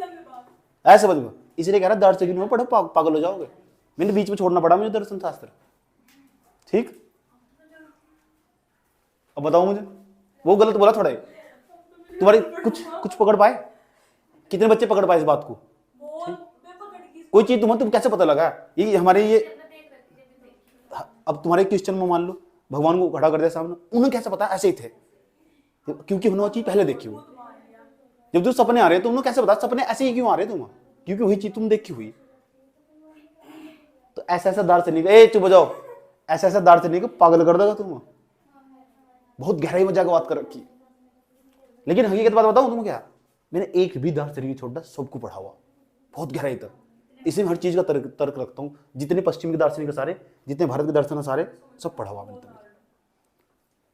ऐसे समझ। इसलिए कह रहा दार्शनिक में पढ़ो, पागल हो जाओगे। मैंने बीच में छोड़ना पड़ा मुझे दर्शन शास्त्र। ठीक, अब बताओ मुझे, वो गलत बोला थोड़ा ही? तुम्हारे कुछ पकड़ पाए? कितने बच्चे पकड़ पाए इस बात को? कोई चीज तुम कैसे पता लगा? ये हमारे ये अब तुम्हारे क्वेश्चन में मान लो भगवान को खड़ा कर दिया सामने, उन्हें कैसे पता ऐसे ही थे? क्योंकि उन्होंने वो चीज पहले देखी हुई। जब तुम सपने आ रहे तो उन्हें कैसे पता सपने ऐसे ही क्यों आ रहे तुम? क्योंकि वही चीज तुम देखी हुई। तो ऐसा दार्शनिक, ए चुप हो जाओ, ऐसा दार्शनिक पागल कर देगा तुम। बहुत गहराई में जाकर बात कर रखी। लेकिन हकीकत बात बताऊं तुम क्या, मैंने एक भी दार्शनिक छोड़ा, सबको पढ़ा हुआ बहुत गहराई तक। इसी में हर चीज का तर्क रखता हूँ। जितने पश्चिम के दार्शनिक सारे, जितने भारत के दर्शन सारे, सब पढ़ा हुआ मैंने तभी।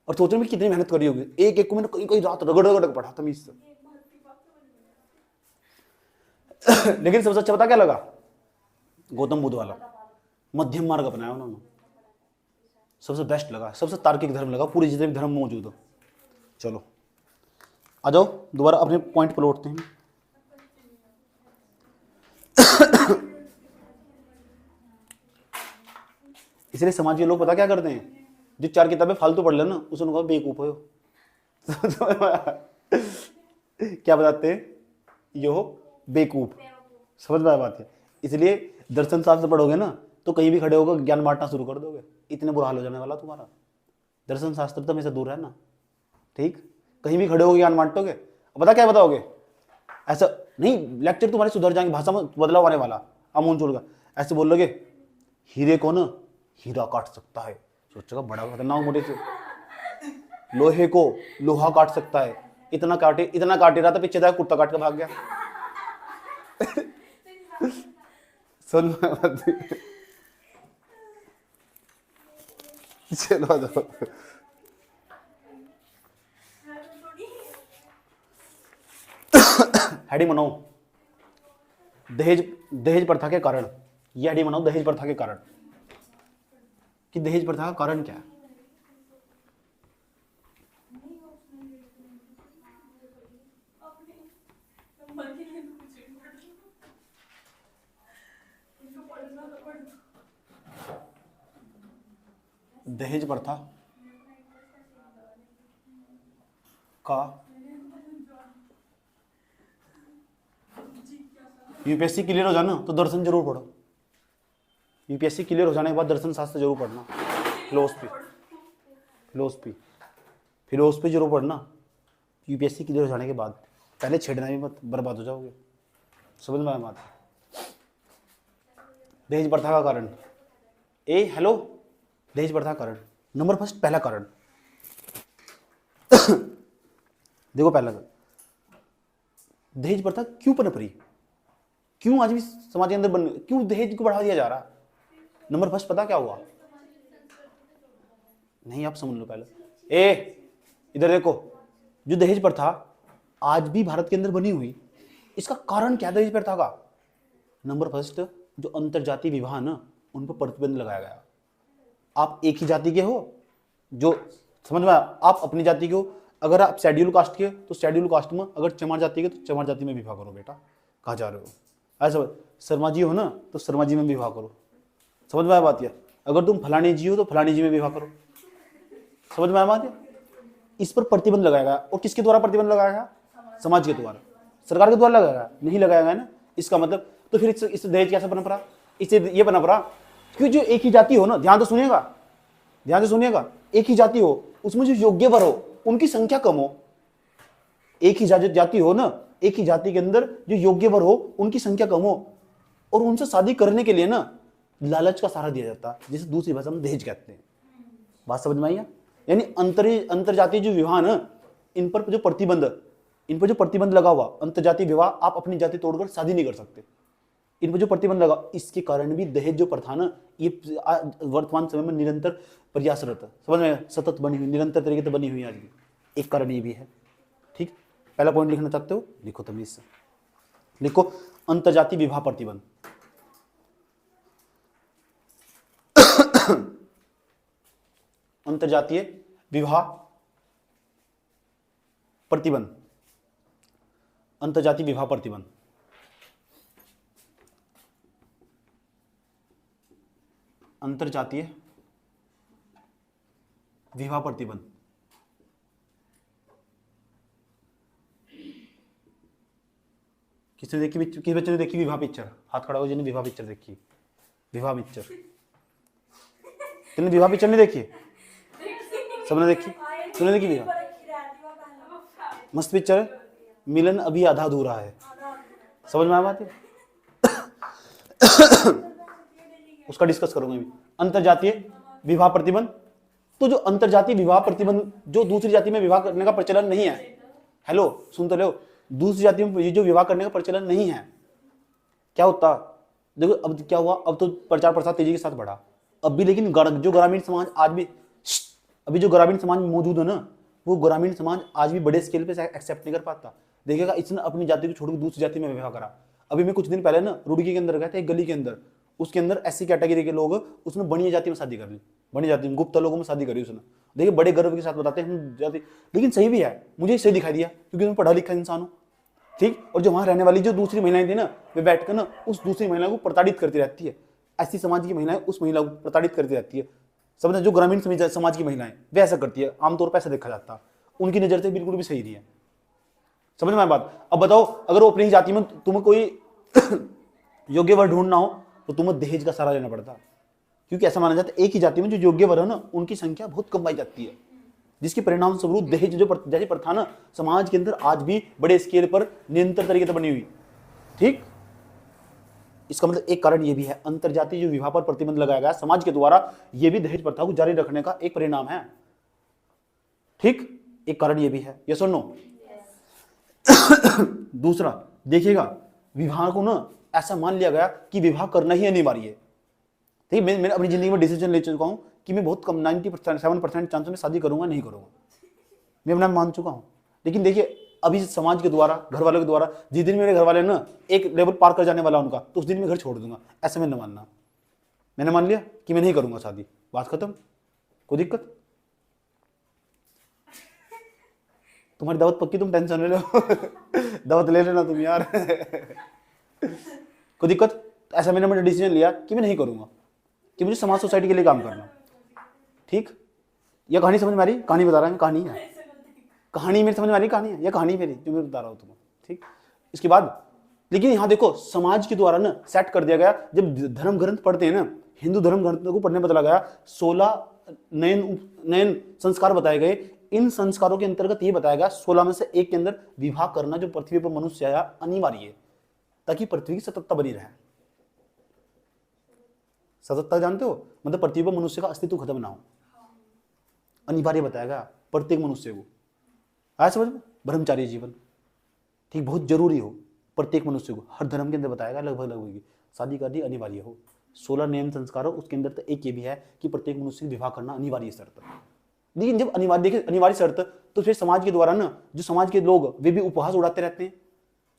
और सोचने में कितनी मेहनत करी होगी, एक एक को मैंने कई कई रात रगड़ रगड़ के पढ़ा तमीज से। लेकिन सबसे अच्छा पता क्या लगा? गौतम बुद्ध वाला मध्यम मार्ग अपनाया उन्होंने, सबसे बेस्ट लगा, सबसे तार्किक धर्म लगा पूरे जितने भी धर्म मौजूद हो। चलो आ जाओ दोबारा अपने पॉइंट पर लौटते हैं। इसलिए समाज के लोग पता क्या करते हैं, जो 4 किताबें फालतू पढ़ लेना उसने कहा बेवकूफ हो। क्या बताते हैं? यो बेवकूफ। समझ में आया बात है? इसलिए दर्शन शास्त्र पढ़ोगे ना तो कहीं भी खड़े होकर ज्ञान बांटना शुरू कर दोगे, इतने बुरा हाल हो जाने वाला तुम्हारा। दर्शन शास्त्र तो हमेशा दूर है ना, ठीक? कहीं भी खड़े होगे ज्ञान बांटोगे, पता क्या बताओगे? ऐसा नहीं, लेक्चर तुम्हारे सुधर जाएंगे, भाषा में बदलाव आने वाला, अमून चोड़ का ऐसे बोल लोगे, हीरे को ना हीरा काट सकता है, सोचेगा बड़ा खतरनाक मोटे से, लोहे को लोहा काट सकता है, इतना काटे रहा था, पीछे जाकर कुत्ता काट के भाग गया। सुन चलो जाओ। हेडिंग बनाओ दहेज प्रथा के कारण। ये हेडिंग बनाओ दहेज प्रथा के कारण, कि दहेज प्रथा का कारण क्या है। दहेज प्रथा का यूपीएससी क्लियर हो जाना तो दर्शन जरूर पढ़ो। यूपीएससी क्लियर हो जाने के बाद दर्शन शास्त्र जरूर पढ़ना, फिलोसफी जरूर पढ़ना यूपीएससी क्लियर हो जाने के बाद। पहले छेड़ना भी मत, बर्बाद हो जाओगे। समझ में आया बात? दहेज प्रथा का कारण, हेलो, दहेज प्रथा कारण नंबर फर्स्ट, पहला कारण देखो, पहला दहेज प्रथा क्यों पनप रही, क्यों आज भी समाज के अंदर क्यों दहेज को बढ़ावा दिया जा रहा? नंबर फर्स्ट पता क्या हुआ? नहीं, आप समझ लो पहले। इधर देखो, जो दहेज प्रथा आज भी भारत के अंदर बनी हुई, इसका कारण क्या दहेज प्रथा का? नंबर फर्स्ट, जो अंतरजातीय विवाह ना, उन पर प्रतिबंध लगाया गया। आप एक ही जाति के हो, जो समझ में, आप अपनी जाति के हो, अगर आप शेड्यूल कास्ट के तो शेड्यूल कास्ट में, अगर चमार जाति के तो चमार जाति में विवाह करो बेटा। कहाँ जा रहे हो? ऐसा शर्मा जी हो ना तो शर्मा जी में विवाह करो। समझ में आया बात? है अगर तुम फलानी जी हो तो फलानी जी में विवाह करो। समझ में आया बात? है इस पर प्रतिबंध लगाया गया। और किसके द्वारा प्रतिबंध लगाया गया? समाज के द्वारा, सरकार के द्वारा लगाया गया? नहीं लगाया गया ना। इसका मतलब तो फिर इस दहेज कैसे बना पड़ा? इससे ये बना पड़ा क्योंकि जो एक ही जाति हो ना, ध्यान से सुनिएगा, एक ही जाति हो, उसमें जो योग्य वर हो उनकी संख्या कम हो। एक ही जाति हो ना, एक ही जाति के अंदर जो योग्य वर हो उनकी संख्या कम हो, और उनसे शादी करने के लिए ना लालच का सहारा दिया जाता, जिसे दूसरी भाषा में दहेज कहते हैं। बात समझ में आई? यानी अंतरजातीय जो विवाह ना, इन पर जो प्रतिबंध लगा हुआ, अंतरजातीय विवाह, आप अपनी जाति तोड़कर शादी नहीं कर सकते, इन पर जो प्रतिबंध लगा, इसके कारण भी दहेज जो प्रथा ना, ये वर्तमान समय में निरंतर प्रयासरत है। समझ में? सतत बनी हुई, निरंतर तरीके से बनी हुई आज भी। एक कारण ये भी है। ठीक, पहला पॉइंट लिखना चाहते हो, लिखो तमीज से, लिखो अंतरजातीय विवाह प्रतिबंध। अंतरजातीय विवाह प्रतिबंध, अंतरजातीय विवाह प्रतिबंध। अंतरजातीय विवाह प्रतिबंध किसने देखी, किस बच्चे ने देखी विवाह पिक्चर? हाथ खड़ा हो जिन्हें विवाह पिक्चर देखी। विवाह पिक्चर तुमने विवाह पिक्चर नहीं देखी? सबने देखी? तुमने देखी विवाह? मस्त पिक्चर है, मिलन अभी आधा अधूरा है। समझ में आया बात है? उसका डिस्कस करूंगा मैं। अंतरजातीय विवाह प्रतिबंध, तो जो अंतरजातीय विवाह प्रतिबंध, जो दूसरी जाति में विवाह करने का प्रचलन नहीं है, हेलो सुन तो लो, दूसरी जाति में ये जो विवाह करने का प्रचलन नहीं है, क्या होता? देखो अब क्या हुआ, अब तो प्रचार प्रसार तेजी के साथ बढ़ा अब भी, लेकिन जो ग्रामीण समाज आज भी, अभी जो ग्रामीण समाज मौजूद है ना, वो ग्रामीण समाज आज भी बड़े स्केल पे एक्सेप्ट नहीं कर पाता। देखिएगा इसने अपनी जाति को छोड़कर दूसरी जाति में विवाह करा। अभी मैं कुछ दिन पहले ना रुड़की के अंदर गया था, एक गली के अंदर, उसके अंदर ऐसी कैटेगरी के लोग, उसने बनिया जाति में शादी कर ली, बनी जाति में गुप्ता लोगों में शादी करी उसने। देखिए बड़े गर्व के साथ बताते हैं हम जाति, लेकिन सही भी है, मुझे सही दिखाई दिया क्योंकि मैं पढ़ा लिखा इंसान हूँ, ठीक। और जो वहां रहने वाली जो दूसरी महिलाएं थी ना, वे बैठकर ना उस दूसरी महिला को प्रताड़ित करती रहती है। ऐसी समाज की महिलाएं उस महिला को प्रताड़ित करती रहती है। समझना, जो ग्रामीण समाज की महिलाएं वे ऐसा करती है, आमतौर पर ऐसा देखा जाता है, उनकी नजर से बिल्कुल भी सही नहीं है। समझ में बात? अब बताओ, अगर वो अपनी जाति में तुम्हें कोई योग्य वर ढूंढना हो तो तुम्हें दहेज का सहारा लेना पड़ता, क्योंकि ऐसा माना जाता है एक ही जाति में जो योग्य वर है ना, उनकी संख्या बहुत कम पाई जाती है, जिसके परिणाम स्वरूप दहेज जो जैसी प्रथा ना समाज के अंदर आज भी बड़े स्केल पर निरंतर तरीके से बनी हुई, ठीक। इसका मतलब एक कारण ये भी है, अंतरजातीय जो विवाह पर प्रतिबंध लगाया गया समाज के द्वारा, ये भी दहेज प्रथा को जारी रखने का एक परिणाम है, ठीक। एक कारण ये भी है, यस और नो? दूसरा देखिएगा, विवाह को ना ऐसा मान लिया गया कि विवाह करना ही अनिवार्य है, ठीक। मैं अपनी जिंदगी में डिसीजन ले चुका हूं कि मैं बहुत कम 97% चांस में शादी करूंगा, नहीं करूंगा, मैं अपना मान चुका हूं। लेकिन देखिए अभी समाज के द्वारा, घर वालों के द्वारा, जिस दिन मेरे घर वाले ना एक लेवल पार कर जाने वाला उनका, तो उस दिन मैं घर छोड़ दूंगा, ऐसा मैंने मानना। मैंने मान लिया कि मैं नहीं करूंगा शादी, बात खत्म, कोई दिक्कत? तुम्हारी दावत पक्की, तुम टेंशन ले लो दावत ले लेना तुम यार कोई दिक्कत? ऐसा मैंने डिसीजन लिया कि मैं नहीं करूंगा, कि मुझे समाज सोसाइटी के लिए काम करना, ठीक। यह कहानी समझ में आ रही? कहानी बता रहा हूं, कहानी है, कहानी मेरी समझ में आ रही, कहानी है, यह कहानी मेरी जो मैं बता रहा हूं तुम्हें, ठीक। इसके बाद लेकिन यहां देखो, समाज के द्वारा ना सेट कर दिया गया, जब धर्म ग्रंथ पढ़ते हैं ना, हिंदू धर्म ग्रंथ को पढ़ने में बदला गया 16 नयन संस्कार बताए गए। इन संस्कारों के अंतर्गत ये बताया गया 16 में से एक के अंदर विवाह करना जो पृथ्वी पर मनुष्य आया अनिवार्य है, ताकि पृथ्वी की सततता बनी रहे। सततता जानते हो, मतलब पृथ्वी पर मनुष्य का अस्तित्व खत्म ना हो, अनिवार्य बताया गया प्रत्येक मनुष्य को। आया समझ में? ब्रह्मचारी जीवन, ठीक, बहुत जरूरी हो प्रत्येक मनुष्य को, हर धर्म के अंदर बताया गया लगभग शादी करनी अनिवार्य हो। 16 नियम संस्कार हो, उसके अंदर तो एक ये भी है कि प्रत्येक मनुष्य विवाह करना अनिवार्य शर्त। लेकिन जब अनिवार्य, देखिए अनिवार्य शर्त, तो फिर समाज के द्वारा ना, जो समाज के लोग वे भी उपहास उड़ाते रहते हैं।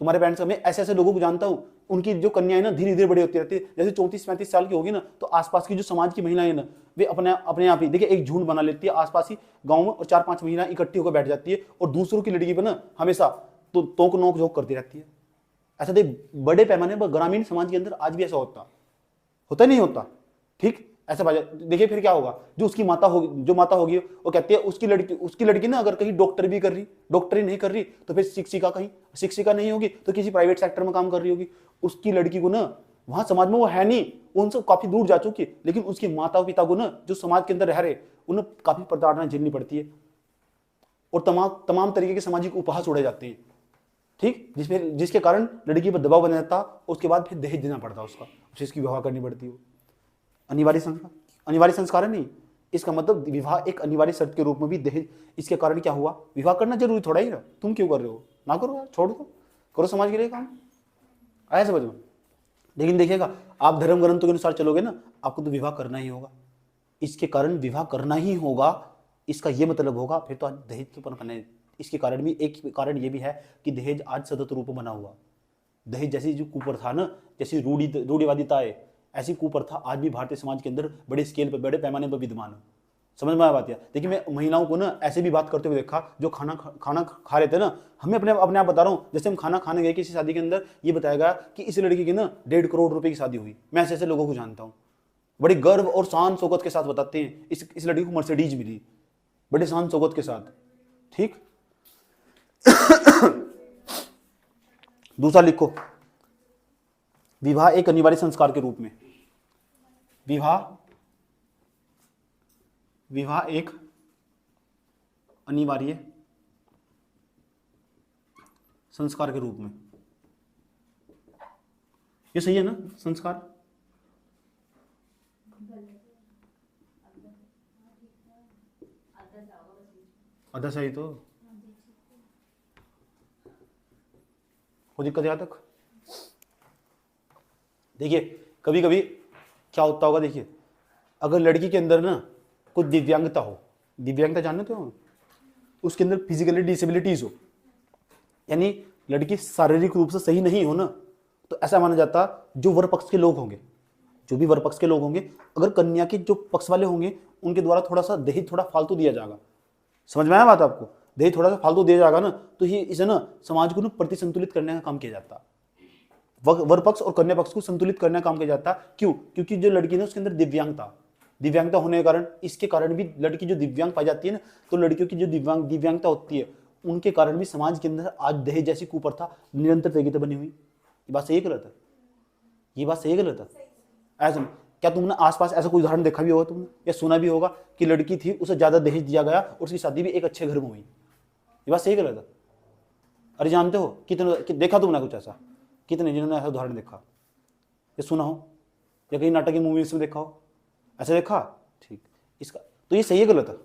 तुम्हारे पेरेंट्स का, मैं ऐसे ऐसे लोगों को जानता हूं, उनकी जो कन्याएं ना धीरे धीरे बड़ी होती रहती है, जैसे 34-35 साल की होगी ना, तो आसपास की जो समाज की महिलाएं ना, वे अपने आप ही देखिए एक झुंड बना लेती है आसपास ही गांव में, और 4-5 महिलाएं इकट्ठी होकर बैठ जाती है और दूसरों की लड़की पर ना हमेशा तो तोक नोक झोंक करती रहती है। ऐसा देख बड़े पैमाने पर ग्रामीण समाज के अंदर आज भी ऐसा होता नहीं होता, ठीक। ऐसा देखिए फिर क्या होगा, जो उसकी माता होगी, जो माता होगी, वो कहती है उसकी लड़की ना अगर कहीं डॉक्टरी नहीं कर रही, तो फिर शिक्षिका नहीं होगी तो किसी प्राइवेट सेक्टर में काम कर रही होगी। उसकी लड़की को ना वहां समाज में वो है नहीं, उनसे काफी दूर जा चुकी है, लेकिन उसके माता पिता को ना जो समाज के अंदर रह रहे, उन्हें काफी प्रताड़ना झेलनी पड़ती है, और तमाम तरीके के सामाजिक उपहास उड़े जाते हैं, ठीक। जिसके कारण लड़की पर दबाव बना जाता, उसके बाद फिर दहेज देना पड़ता उसका, उसे इसकी विवाह करनी पड़ती है। अनिवार्य संस्कार है नहीं, इसका मतलब विवाह एक अनिवार्य शर्त के रूप में भी दहेज। इसके कारण क्या हुआ, विवाह करना जरूरी थोड़ा ही ना, तुम क्यों कर रहे हो, ना करो यार, छोड़ दो, करो समाज के लिए काम, आया समझ में। लेकिन देखिएगा, आप धर्म ग्रंथों के अनुसार चलोगे ना, आपको तो विवाह करना ही होगा, इसके कारण विवाह करना ही होगा, इसका यह मतलब होगा फिर तो आज दहेज के ऊपर करना है। इसके कारण भी एक कारण ये भी है कि दहेज आज सतत रूप में बना हुआ, दहेज जैसी जो कुप्रथा ना, जैसी रूढ़िवादिता है, ऐसी कुप्रथा आज भी भारतीय समाज के अंदर बड़े स्केल पर, बड़े पैमाने पर विद्यमान है। समझ में आया बात? देखिए मैं महिलाओं को ना ऐसे भी बात करते हुए देखा, जो खाना खा रहे थे ना, हमें अपने आप बता रहा हूँ, जैसे हम खाना खाने गए किसी शादी के अंदर, ये बताया गया कि इस लड़की की ना 1.5 करोड़ रुपए की शादी हुई। मैं ऐसे लोगों को जानता हूँ, बड़े गर्व और शान शौकत के साथ बताते हैं, इस लड़की को मर्सिडीज मिली, बड़े शान शौकत के साथ, ठीक। दूसरा लिखो, विवाह एक अनिवार्य संस्कार के रूप में, विवाह विवाह एक अनिवार्य संस्कार के रूप में, ये सही है ना? संस्कार आधा सही तो, कोई दिक्कत यहाँ तक? देखिए कभी कभी क्या होता होगा, देखिए अगर लड़की के अंदर ना कुछ दिव्यांगता हो, दिव्यांगता जानते हो, उसके अंदर फिजिकली डिसेबिलिटीज हो, यानी लड़की शारीरिक रूप से सही नहीं हो ना, तो ऐसा माना जाता जो वर पक्ष के लोग होंगे, जो भी वर पक्ष के लोग होंगे, अगर कन्या के जो पक्ष वाले होंगे उनके द्वारा थोड़ा सा दहेज थोड़ा फालतू दिया जाएगा। समझ में आया बात आपको? दहेज थोड़ा सा फालतू दिया जाएगा ना, तो ये इसे ना समाज को ना प्रतिसंतुलित करने का काम किया जाता, वर पक्ष और कन्या पक्ष को संतुलित करने का काम किया जाता। क्यों? क्योंकि जो लड़की है उसके अंदर दिव्यांगता होने के कारण, इसके कारण भी लड़की जो दिव्यांग पाई जाती है ना, तो लड़कियों की जो दिव्यांगता होती है उनके कारण भी समाज के अंदर आज दहेज जैसी कुप्रथा निरंतर तरीके बनी हुई। ये बात सही है गलत है? ये बात सही है गलत है? ऐसा क्या तुमने आसपास ऐसा कोई उदाहरण देखा भी होगा तुमने, या सुना भी होगा कि लड़की थी उसे ज्यादा दहेज दिया गया और उसकी शादी भी एक अच्छे घर में हुई? ये बात सही गलत है? अरे जानते हो कितने देखा तुमने कुछ ऐसा? कितने जिन्होंने ऐसा उदाहरण देखा या सुना हो, या कहीं नाटक की मूवीज में देखा हो? ऐसा देखा? ठीक, इसका तो ये सही है गलत है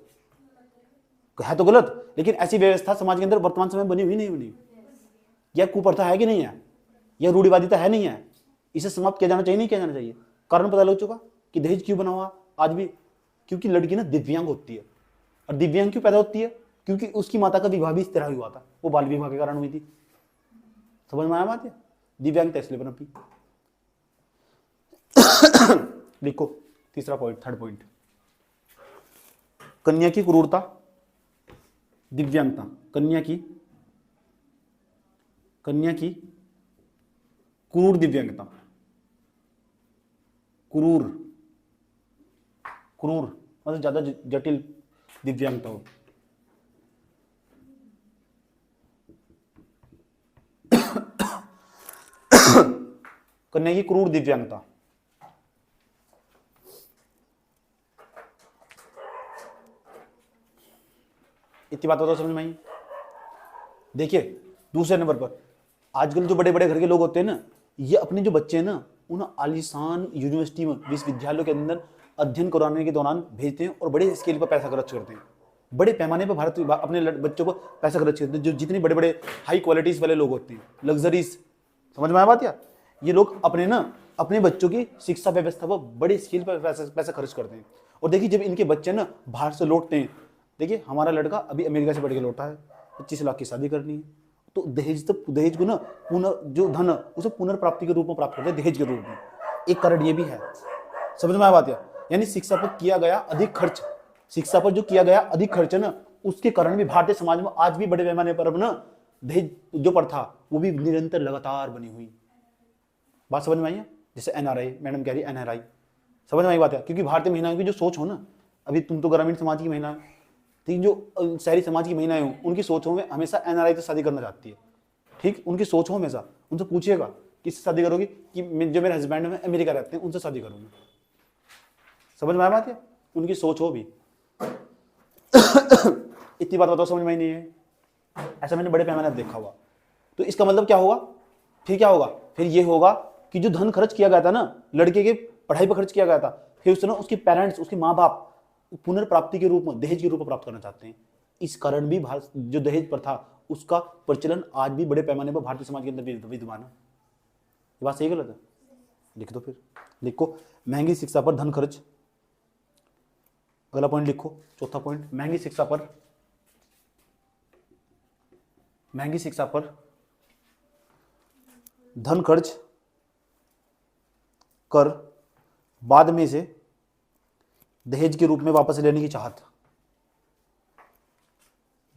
तो गलत, लेकिन ऐसी व्यवस्था समाज के अंदर वर्तमान समय बनी हुई नहीं बनी? यह कुप्रथा है कि नहीं है? यह रूढ़िवादिता है नहीं है? इसे समाप्त किया जाना चाहिए नहीं किया जाना चाहिए? कारण पता लग चुका कि दहेज क्यों बना हुआ आज भी? क्योंकि लड़की ना दिव्यांग होती है, और दिव्यांग क्यों पैदा होती है? क्योंकि उसकी माता का विवाह भी इस तरह हुआ था, वो बाल विवाह के कारण हुई थी। समझ में आया बात है? दिव्यांगता इसलिए बना पी। लिखो तीसरा पॉइंट, थर्ड पॉइंट, कन्या की क्रूरता, दिव्यांगता, कन्या की क्रूर दिव्यांगता, क्रूर मतलब ज्यादा जटिल दिव्यांगता हो। कन्या की क्रूर दिव्यांगता, इतनी बात हो तो समझ में आई? देखिए दूसरे नंबर पर आजकल जो बड़े बड़े घर के लोग होते हैं ना, ये अपने जो बच्चे हैं ना उन्हें आलीशान यूनिवर्सिटी में, विश्वविद्यालयों के अंदर अध्ययन कराने के दौरान भेजते हैं और बड़े स्केल पर पैसा खर्च करते हैं, बड़े पैमाने पर भारत अपने बच्चों को पैसा खर्च करते हैं। जो जितने बड़े बड़े हाई क्वालिटीज वाले लोग होते हैं, लग्जरीज, समझ में आया बात? यार ये लोग अपने बच्चों की शिक्षा व्यवस्था पर बड़े स्केल पर पैसा खर्च करते हैं। और देखिए जब इनके बच्चे ना बाहर से लौटते हैं, देखिए हमारा लड़का अभी अमेरिका से पढ़ के लौटा है, 25 लाख की शादी करनी है, तो दहेज को ना जो धन उसे पुनर्प्राप्ति के रूप में प्राप्त करते हैं, दहेज के रूप में। एक कारण ये भी है, समझ में आया बात? यानी शिक्षा पर किया गया अधिक खर्च, शिक्षा पर जो किया गया अधिक खर्च है ना, उसके कारण भी भारतीय समाज में आज भी बड़े पैमाने पर ना दहेज जो प्रथा वो भी निरंतर लगातार बनी हुई। बात समझ में आई है? जैसे एनआरआई, मैडम कह रही है एनआरआई, समझ में आई बात है? क्योंकि भारतीय महिलाओं की जो सोच हो ना, अभी तुम तो ग्रामीण समाज की महिला, ठीक, जो शहरी समाज की महिलाएं हो उनकी सोचों में हमेशा एनआरआई से शादी करना चाहती है। ठीक, उनकी सोच हो हमेशा, उनसे पूछिएगा किससे शादी करोगी, कि जो मेरे हस्बैंड है अमेरिका रहते हैं उनसे शादी करूंगी। समझ में आया बात है? उनकी सोच हो भी। इतनी बात बताओ समझ में ही नहीं है? ऐसा मैंने बड़े पैमाने पर देखा हुआ। तो इसका मतलब क्या होगा? फिर क्या होगा? फिर ये होगा कि जो धन खर्च किया गया था ना लड़के के पढ़ाई पर खर्च किया गया था, फिर उसने उसके पेरेंट्स, उसके माँ बाप पुनर्प्राप्ति के रूप में, दहेज के रूप में प्राप्त करना चाहते हैं। इस कारण भी भारत जो दहेज प्रथा उसका प्रचलन आज भी बड़े पैमाने पर भारतीय समाज के अंदर विद्यमान है। ये बात सही गलत है? लिख दो, फिर लिखो महंगी शिक्षा पर धन खर्च। अगला पॉइंट लिखो, चौथा पॉइंट, महंगी शिक्षा पर धन खर्च कर बाद में से दहेज के रूप में वापस लेने की चाहत।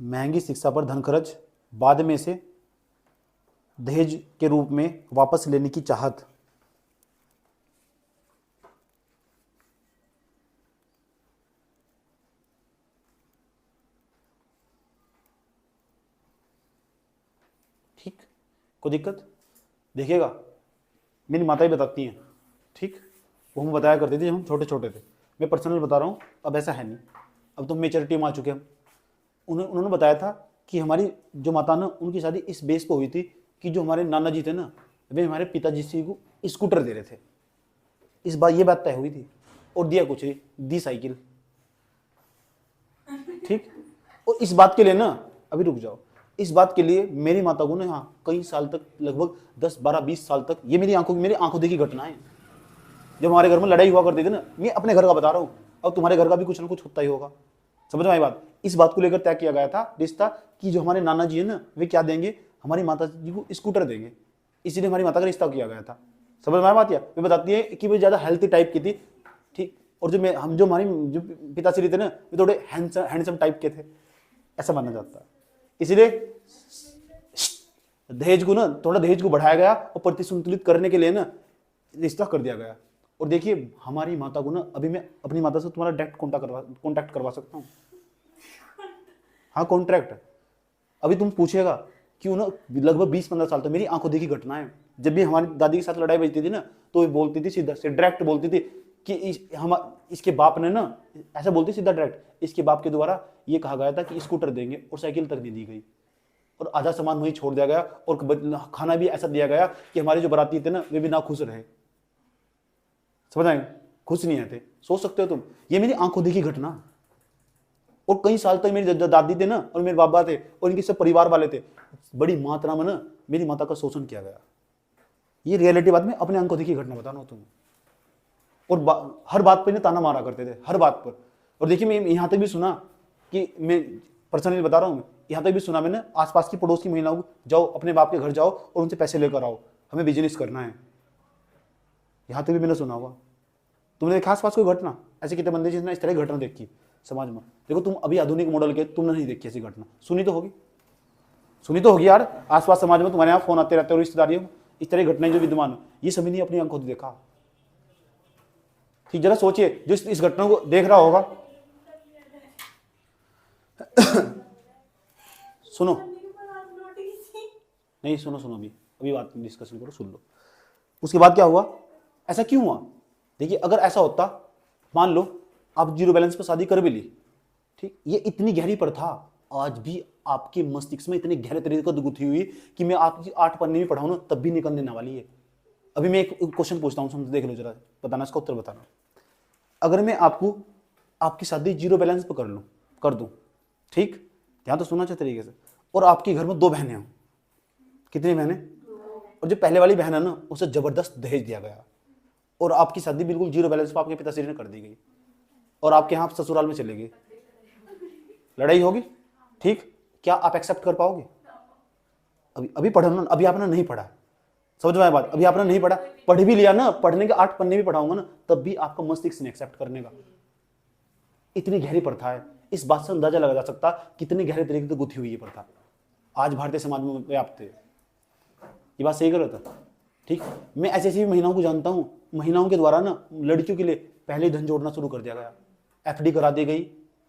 महंगी शिक्षा पर धन खर्च बाद में से दहेज के रूप में वापस लेने की चाहत। ठीक, कोई दिक्कत? देखिएगा मेरी माता ही बताती हैं, ठीक। वो हम बताया करते थे जब हम छोटे छोटे थे। मैं पर्सनल बता रहा हूँ, अब ऐसा है नहीं, अब तो मेच्योरिटी में आ चुके हम। उन्होंने बताया था कि हमारी जो माता ना, उनकी शादी इस बेस पे हुई थी कि जो हमारे नाना जी थे ना, वे हमारे पिताजी जी को स्कूटर दे रहे थे। इस बार ये बात तय हुई थी, और दिया कुछ नहीं, दी साइकिल, ठीक। और इस बात के लिए ना, अभी रुक जाओ, इस बात के लिए मेरी माता को ना, हाँ, कई साल तक, लगभग 10, 12, 20 साल तक, ये मेरी आंखों देखी घटना है। जब हमारे घर में लड़ाई हुआ करती थी ना, मैं अपने घर का बता रहा हूँ, अब तुम्हारे घर का भी कुछ ना कुछ होता ही होगा, समझ में आई बात। इस बात को लेकर तय किया गया था रिश्ता कि जो हमारे नाना जी है ना, वे क्या देंगे, हमारी माता जी को स्कूटर देंगे, इसीलिए हमारी माता का रिश्ता किया गया था। समझ में आई बात। या वे बताती है कि वे ज़्यादा हेल्थी टाइप की थी, ठीक। और जो हमारी जो पिताश्री थे ना, वे थोड़े हैंडसम टाइप के थे, ऐसा माना जाता है। इसीलिए दहेज को ना, थोड़ा दहेज को बढ़ाया गया और प्रतिसंतुलित करने के लिए ना रिश्ता कर दिया गया। और देखिए हमारी माता को ना, अभी मैं अपनी माता से तुम्हारा डायरेक्ट कॉन्टैक्ट करवा सकता हूँ। हाँ, कॉन्ट्रैक्ट। अभी तुम पूछेगा क्यों ना, लगभग 20-15 साल तक मेरी आंखों देखी घटना है। जब भी हमारी दादी के साथ लड़ाई बजती थी ना, तो वो बोलती थी सीधा से डायरेक्ट बोलती थी कि इसके बाप ने ना, ऐसा बोलती सीधा डायरेक्ट, इसके बाप के द्वारा ये कहा गया था कि स्कूटर देंगे, और साइकिल तक नहीं दी गई, और आधा सामान वहीं छोड़ दिया गया, और खाना भी ऐसा दिया गया कि हमारे जो बाराती थे ना, वे भी ना खुश रहे। समझ आए, खुश नहीं आते। सोच सकते हो तुम, ये मेरी आंखों देखी घटना। और कई साल तक मेरी दादी थे ना, और मेरे बाबा थे, और इनके सब परिवार वाले थे, बड़ी मात्रा में ना मेरी माता का शोषण किया गया। ये रियलिटी बात में अपने आंखों देखी घटना बता रहा हूं तुम्हें। और हर बात पर ताना मारा करते थे, हर बात पर। और देखिए मैं यहां तक भी सुना कि, मैं पर्सनली बता रहा हूं, यहां तक भी सुना मैंने, आसपास की पड़ोस की महिलाओं को, जाओ अपने बाप के घर जाओ और उनसे पैसे लेकर आओ, हमें बिजनेस करना है। यहां तक भी मैंने सुना हुआ। तुमने देखा आसपास कोई घटना ऐसे? कितने बंदे जिसने इस तरह की घटना देखी समाज में? देखो तुम अभी आधुनिक मॉडल के, तुमने नहीं देखी ऐसी घटना, सुनी तो होगी यार। आसपास समाज में तुम्हारे यहाँ फोन आते रहते और रिश्तेदारियों, इस तरह की घटनाएं जो विद्यमान, ये सभी नहीं अपनी आंखों से देखा। ठीक, जरा सोचिए, जो इस घटना को देख रहा होगा सुनो, नहीं सुनो अभी बात डिस्कशन करो, सुन लो। उसके बाद क्या हुआ, ऐसा क्यों हुआ? देखिए अगर ऐसा होता, मान लो आप जीरो बैलेंस पर शादी कर भी ली, ठीक, ये इतनी गहरी प्रथा आज भी आपके मस्तिष्क में इतने गहरे तरीके से गुथी हुई कि मैं आपकी 8 पन्ने भी पढ़ाऊं ना, तब भी निकल देने वाली है। अभी मैं एक क्वेश्चन पूछता हूं, समझ देख लो जरा, बताना, इसका उत्तर बताना। अगर मैं आपको आपकी शादी जीरो बैलेंस पर कर दूं, ठीक, ध्यान तो सुनना चाहिए तरीके से, और आपके घर में 2 बहनें हों, कितनी बहनें? और जो पहले वाली बहन है ना, उसे जबरदस्त दहेज दिया गया, और आपकी शादी बिल्कुल जीरो बैलेंस पर आपके पिताश्री ने कर दी गई, और आपके यहाँ ससुराल में चले गए, लड़ाई होगी, ठीक, क्या आप एक्सेप्ट कर पाओगे? अभी पढ़ो ना, अभी आपने नहीं पढ़ा, समझ में आया बात, अभी आपने नहीं पढ़ा, पढ़ भी लिया ना, पढ़ने के 8 पन्ने भी पढ़ाऊंगा ना, तब भी आपका मस्तिष्क नहीं एक्सेप्ट करने का। इतनी गहरी प्रथा है। इस बात से अंदाजा लगा जा सकता कितनी गहरे तरीके से गुथी हुई है प्रथा, आज भारतीय समाज में व्याप्त है। ये बात सही कर रहा था, ठीक। मैं ऐसी ऐसी महिलाओं को जानता हूं, महिलाओं के द्वारा ना लड़कियों के लिए पहले ही धन जोड़ना शुरू कर दिया गया, एफडी करा दी गई,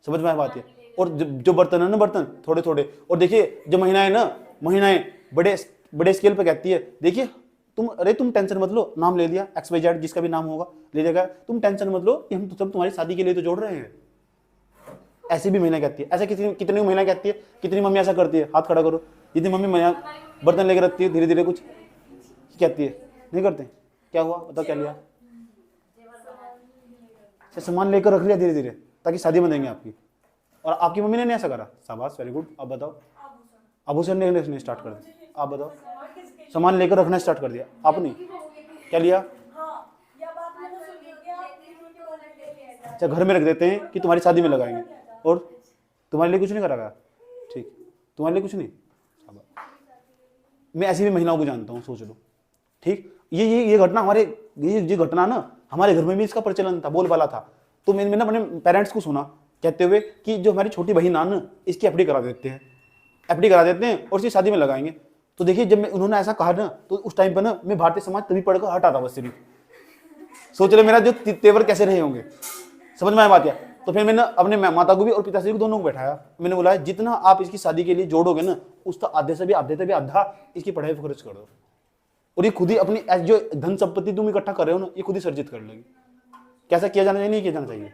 समझ में आया बात है। और जो बर्तन है ना, बर्तन थोड़े थोड़े, और देखिए जो महिलाएं बड़े स्केल पे कहती है, देखिए तुम टेंशन मत लो, नाम ले लिया XYZ, जिसका भी नाम होगा ले जाएगा, तुम टेंशन मत लो कि हम तो सब तुम्हारी शादी के लिए तो जोड़ रहे हैं। ऐसी भी महिला कहती है, ऐसा कितनी महिला कहती है, कितनी मम्मी ऐसा करती है, हाथ खड़ा करो। जितनी मम्मी बर्तन लेकर रखती है, धीरे धीरे कुछ कहती है, नहीं करते? क्या हुआ बताओ, क्या लिया? सामान लेकर रख लिया धीरे धीरे, ताकि शादी में देंगे आपकी। और आपकी मम्मी ने नहीं ऐसा करा, शाबाश, वेरी गुड। अब बताओ, आभूषण लेने स्टार्ट कर दिया, आप बताओ, सामान लेकर रखना स्टार्ट कर दिया आपने, क्या लिया? अच्छा, घर में रख देते हैं कि तुम्हारी शादी में लगाएंगे, और तुम्हारे लिए कुछ नहीं करा गया, ठीक, तुम्हारे लिए कुछ नहीं। मैं ऐसी भी महिलाओं को जानता हूँ, सोच लो, ठीक। ये घटना ये घटना ना हमारे घर में भी इसका प्रचलन था, बोलबाला था। तो मैंने अपने पेरेंट्स को सुना कहते हुए कि जो हमारी छोटी बहन है ना, इसकी एफडी करा देते हैं और इसकी शादी में लगाएंगे। तो देखिए जब उन्होंने ऐसा कहा ना, तो उस टाइम पर ना मैं भारतीय समाज तभी पढ़कर हटा था, बस सिर्फ सोच रहे मेरा जो तेवर कैसे रहे होंगे, समझ में आया बात। तो फिर मैंने अपने माता को भी और पिताश्री को दोनों को बैठाया, मैंने बोला जितना आप इसकी शादी के लिए जोड़ोगे ना, उसका आधे से भी आधा इसकी पढ़ाई पर खर्च कर दो। और ये खुद ही अपनी जो धन संपत्ति तुम इकट्ठा कर रहे हो ना, ये खुद ही सर्जित कर लेगी। कैसा किया जाना चाहिए, नहीं किया जाना चाहिए?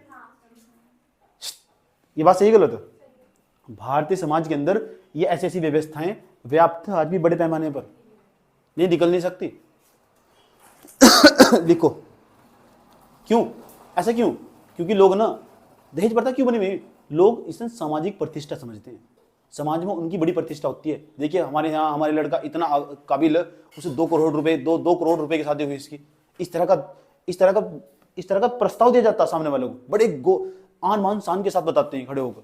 ये बात सही गलत है? भारतीय समाज के अंदर ये ऐसी ऐसी व्यवस्थाएं व्याप्त आज भी बड़े पैमाने पर, नहीं निकल नहीं सकती। लिखो क्यों, ऐसा क्यों? क्योंकि लोग ना दहेज प्रथा क्यों बनी हुई? लोग इसे सामाजिक प्रतिष्ठा समझते हैं, समाज में उनकी बड़ी प्रतिष्ठा होती है। देखिए हमारे यहाँ हमारे लड़का इतना काबिल है, उसे 2 करोड़ रुपए 2 करोड़ रुपए की शादी हुई इसकी, इस तरह का प्रस्ताव दिया जाता है सामने वालों को, बड़े आन मान शान के साथ बताते हैं खड़े होकर,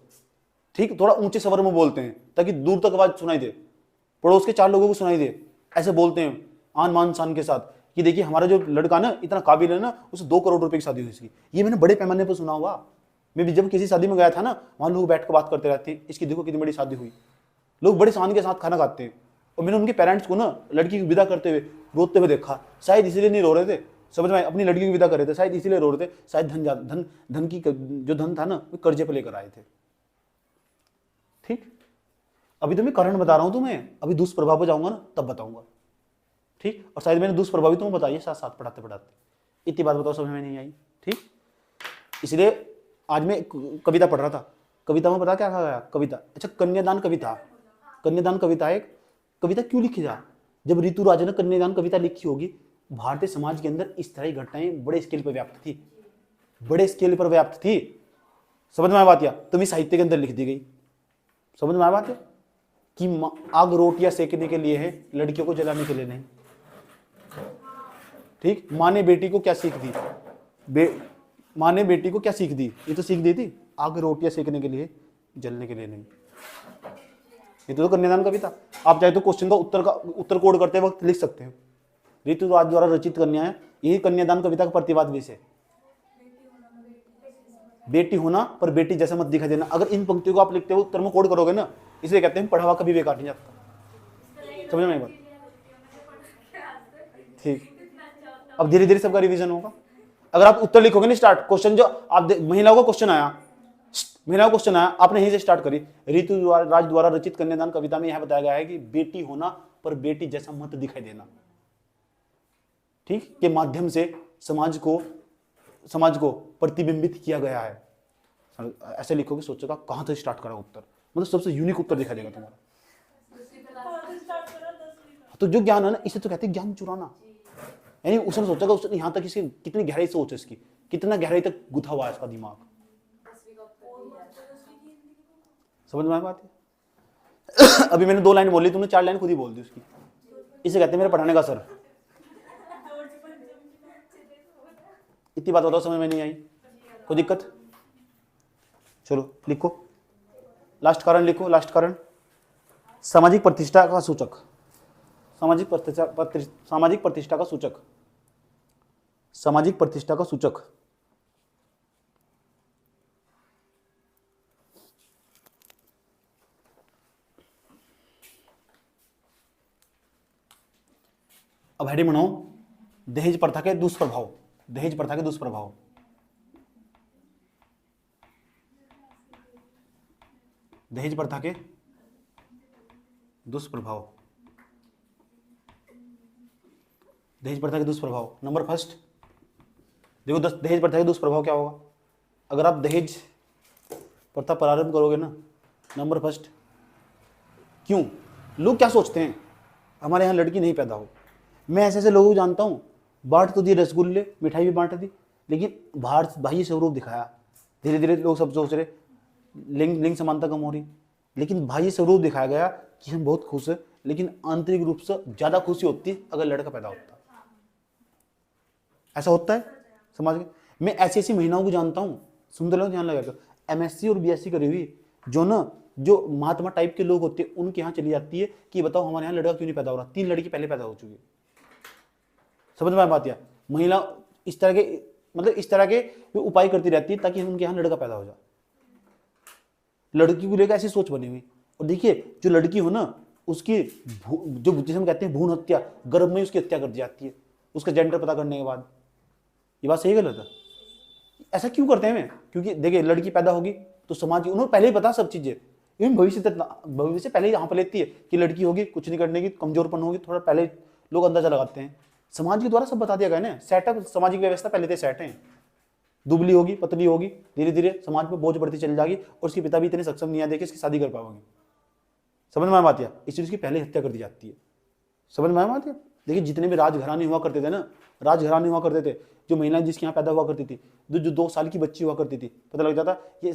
ठीक, थोड़ा ऊंचे स्वर में बोलते हैं ताकि दूर तक आवाज सुनाई दे, पड़ोस के 4 लोगों को सुनाई दे, ऐसे बोलते हैं आन मान शान के साथ कि देखिए हमारा जो लड़का ना इतना काबिल है ना, उसे 2 करोड़ रुपए की शादी हुई इसकी। ये मैंने बड़े पैमाने पर सुना हुआ। मैं भी जब किसी शादी में गया था ना, वहां लोग बैठ कर बात करते रहते हैं, इसकी देखो कितनी बड़ी शादी हुई। लोग बड़े शान के साथ खाना खाते हैं। और मैंने उनके पेरेंट्स को ना लड़की की विदा करते हुए रोते हुए देखा। शायद इसलिए नहीं रो रहे थे, समझ में, अपनी लड़की की विदा कर रहे थे, शायद इसीलिए रो रहे थे, शायद धन की जो धन था ना वो कर्जे पर लेकर आए थे। ठीक, अभी तो मैं कारण बता रहा हूं तुम्हें, अभी दुष्प्रभाव पर जाऊंगा ना तब बताऊंगा। ठीक, और शायद मैंने दुष्प्रभावी तुम्हें बताइए साथ साथ पढ़ाते पढ़ाते। इतनी बात बताओ समझ में नहीं आई? ठीक, इसलिए आज मैं कविता पढ़ रहा था, कविता में पता क्या कहा गया? कविता, अच्छा कन्यादान कविता, कन्यादान कविता एक कविता क्यों लिखी जा? जब ऋतु राजा ने कन्यादान कविता लिखी होगी, भारतीय समाज के अंदर इस तरह की घटनाएं बड़े स्केल पर व्याप्त थी, बड़े स्केल पर व्याप्त थी। समझ में आया बात? या तभी साहित्य के अंदर लिख दी गई। समझ में आया बात है कि आग रोटियां सेकने के लिए है, लड़कियों को जलाने के लिए नहीं। ठीक, माँ ने बेटी को क्या सीख दी? माँ ने बेटी को क्या सीख दी? ये तो सीख दी थी, आग रोटियां सेकने के लिए, जलने के लिए नहीं। ये तो कन्यादान कविता। आप चाहे तो क्वेश्चन का उत्तर कोड करते वक्त लिख सकते हो। ऋतु राज द्वारा रचित कन्या है, यही कन्यादान कविता का प्रतिवाद विषय। बेटी होना पर बेटी जैसा मत दिखाई देना। अगर इन पंक्तियों को आप लिखते हो उत्तर में कोड करोगे ना, इसलिए कहते हैं पढ़ा हुआ कभी बेकार नहीं जाता। समझ में? बात ठीक, अब धीरे धीरे सबका रिवीजन होगा। अगर आप उत्तर लिखोगे ना, स्टार्ट क्वेश्चन जो आप महिलाओं का क्वेश्चन आया, आपने यहीं से स्टार्ट करी। ऋतु राज द्वारा रचित कन्यादान कविता में यह बताया गया है कि बेटी होना पर बेटी जैसा मत दिखाई देना, ठीक, के माध्यम से समाज को प्रतिबिंबित किया गया है। ऐसे लिखोगे, सोचेगा कहां से स्टार्ट करा उत्तर, मतलब सबसे यूनिक उत्तर दिखाई देगा तुम्हारा। तो जो ज्ञान है ना, इसे तो कहते हैं ज्ञान चुराना। यानी उसने सोचेगा, उसने यहां तक इसकी कितनी गहराई से सोचा, इसकी कितना गहराई तक गुथा हुआ है इसका दिमाग। समझ में आया बात है? अभी मैंने 2 लाइन बोली, तुमने 4 लाइन खुद ही बोल दी उसकी। इसे कहते हैं मेरे पढ़ाने का असर। इतनी बात बताओ समझ में नहीं आई? कोई दिक्कत? चलो लिखो, लास्ट कारण लिखो। लास्ट कारण सामाजिक प्रतिष्ठा का सूचक, सामाजिक प्रतिष्ठा का सूचक, सामाजिक प्रतिष्ठा का सूचक। अब हेडिंग बनाओ, दहेज प्रथा के दुष्प्रभाव। दहेज प्रथा के दुष्प्रभाव। दहेज प्रथा के दुष्प्रभाव। दहेज प्रथा के दुष्प्रभाव। नंबर फर्स्ट देखो, दहेज प्रथा के दुष्प्रभाव क्या होगा अगर आप दहेज प्रथा प्रारंभ करोगे ना। नंबर फर्स्ट, क्यों लोग क्या सोचते हैं, हमारे यहाँ लड़की नहीं पैदा हो। मैं ऐसे ऐसे लोगों को जानता हूँ, बांट तो दिए रसगुल्ले, मिठाई भी बांट दी, लेकिन बाह्य स्वरूप दिखाया। धीरे धीरे लोग सब सोच रहे लिंग समानता कम हो रही, लेकिन बाह्य स्वरूप दिखाया गया कि हम बहुत खुश हैं, लेकिन आंतरिक रूप से ज्यादा खुशी होती अगर लड़का पैदा होता। ऐसा होता है समाज में। मैं ऐसी ऐसी महिलाओं को जानता हूँ, सुंदर लोग ध्यान लगा, MSc और BSc करी हुई, जो महात्मा टाइप के लोग होते हैं, उनके यहाँ चली जाती है कि बताओ हमारे यहाँ लड़का क्यों नहीं पैदा हो रहा। 3 लड़की पहले पैदा हो चुकी। समझ में बात? या महिला इस तरह के उपाय करती रहती है ताकि उनके यहाँ लड़का पैदा हो जाए। लड़की को लेकर ऐसी सोच बनी हुई। और देखिए जो लड़की हो ना, उसकी जो जिसे हम कहते हैं भ्रूण हत्या, गर्भ में उसकी हत्या कर दी जाती है उसका जेंडर पता करने के बाद। ये बात सही गलत है? ऐसा क्यों करते हैं? क्योंकि देखिए लड़की पैदा होगी तो समाज, उन्होंने पहले ही पता सब चीजें, भविष्य पहले ही यहाँ पर लेती है कि लड़की होगी कुछ नहीं करने की, कमजोरपन होगी, थोड़ा पहले लोग अंदाजा लगाते हैं। समाज के द्वारा सब बता दिया गया ना, सेटअप, सामाजिक व्यवस्था पहले से सेट है। दुबली होगी, पतली होगी, धीरे धीरे समाज पर बोझ बढ़ती चली जाएगी और उसके पिता भी इतने सक्षम नहीं आते कि इसकी शादी कर पाओगे। समझ में बात? इसलिए उसकी पहले हत्या कर दी जाती है। समझ में बात? देखिए जितने भी राजघराने हुआ करते थे ना, राजघराने हुआ करते थे, जो महिलाएं जिसके यहाँ पैदा हुआ करती थी, जो 2 साल की बच्ची हुआ करती थी, पता लग जाता ये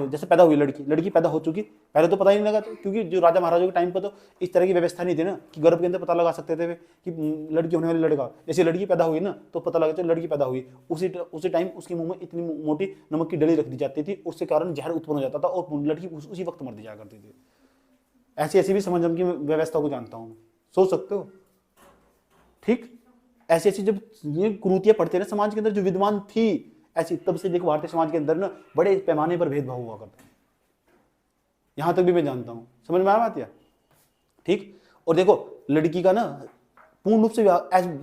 जैसे पैदा हुई लड़की पैदा हो चुकी, पहले तो पता ही नहीं लगा, क्योंकि जो राजा महाराजों के टाइम पर तो इस तरह की व्यवस्था नहीं थी ना कि गर्भ के अंदर पता लगा सकते थे कि लड़की होने वाली लड़का। जैसे लड़की पैदा हुई ना तो पता लगा लड़की पैदा हुई, उसी टाइम उसके मुंह में इतनी मोटी नमक की डली रख दी जाती थी, उसके कारण जहर उत्पन्न हो जाता था और लड़की उसी वक्त मर जाया करती थी। ऐसी भी समझ की व्यवस्था को जानता हूँ, सोच सकते हो। ठीक, ऐसी जब ये कुरीतियां पढ़ते ना समाज के अंदर जो विद्वान थी ऐसी, तब से देखो भारतीय समाज के अंदर ना बड़े पैमाने पर भेदभाव हुआ करता है, यहां तक भी मैं जानता हूं। समझ में आया बात? या ठीक। और देखो लड़की का ना पूर्ण रूप से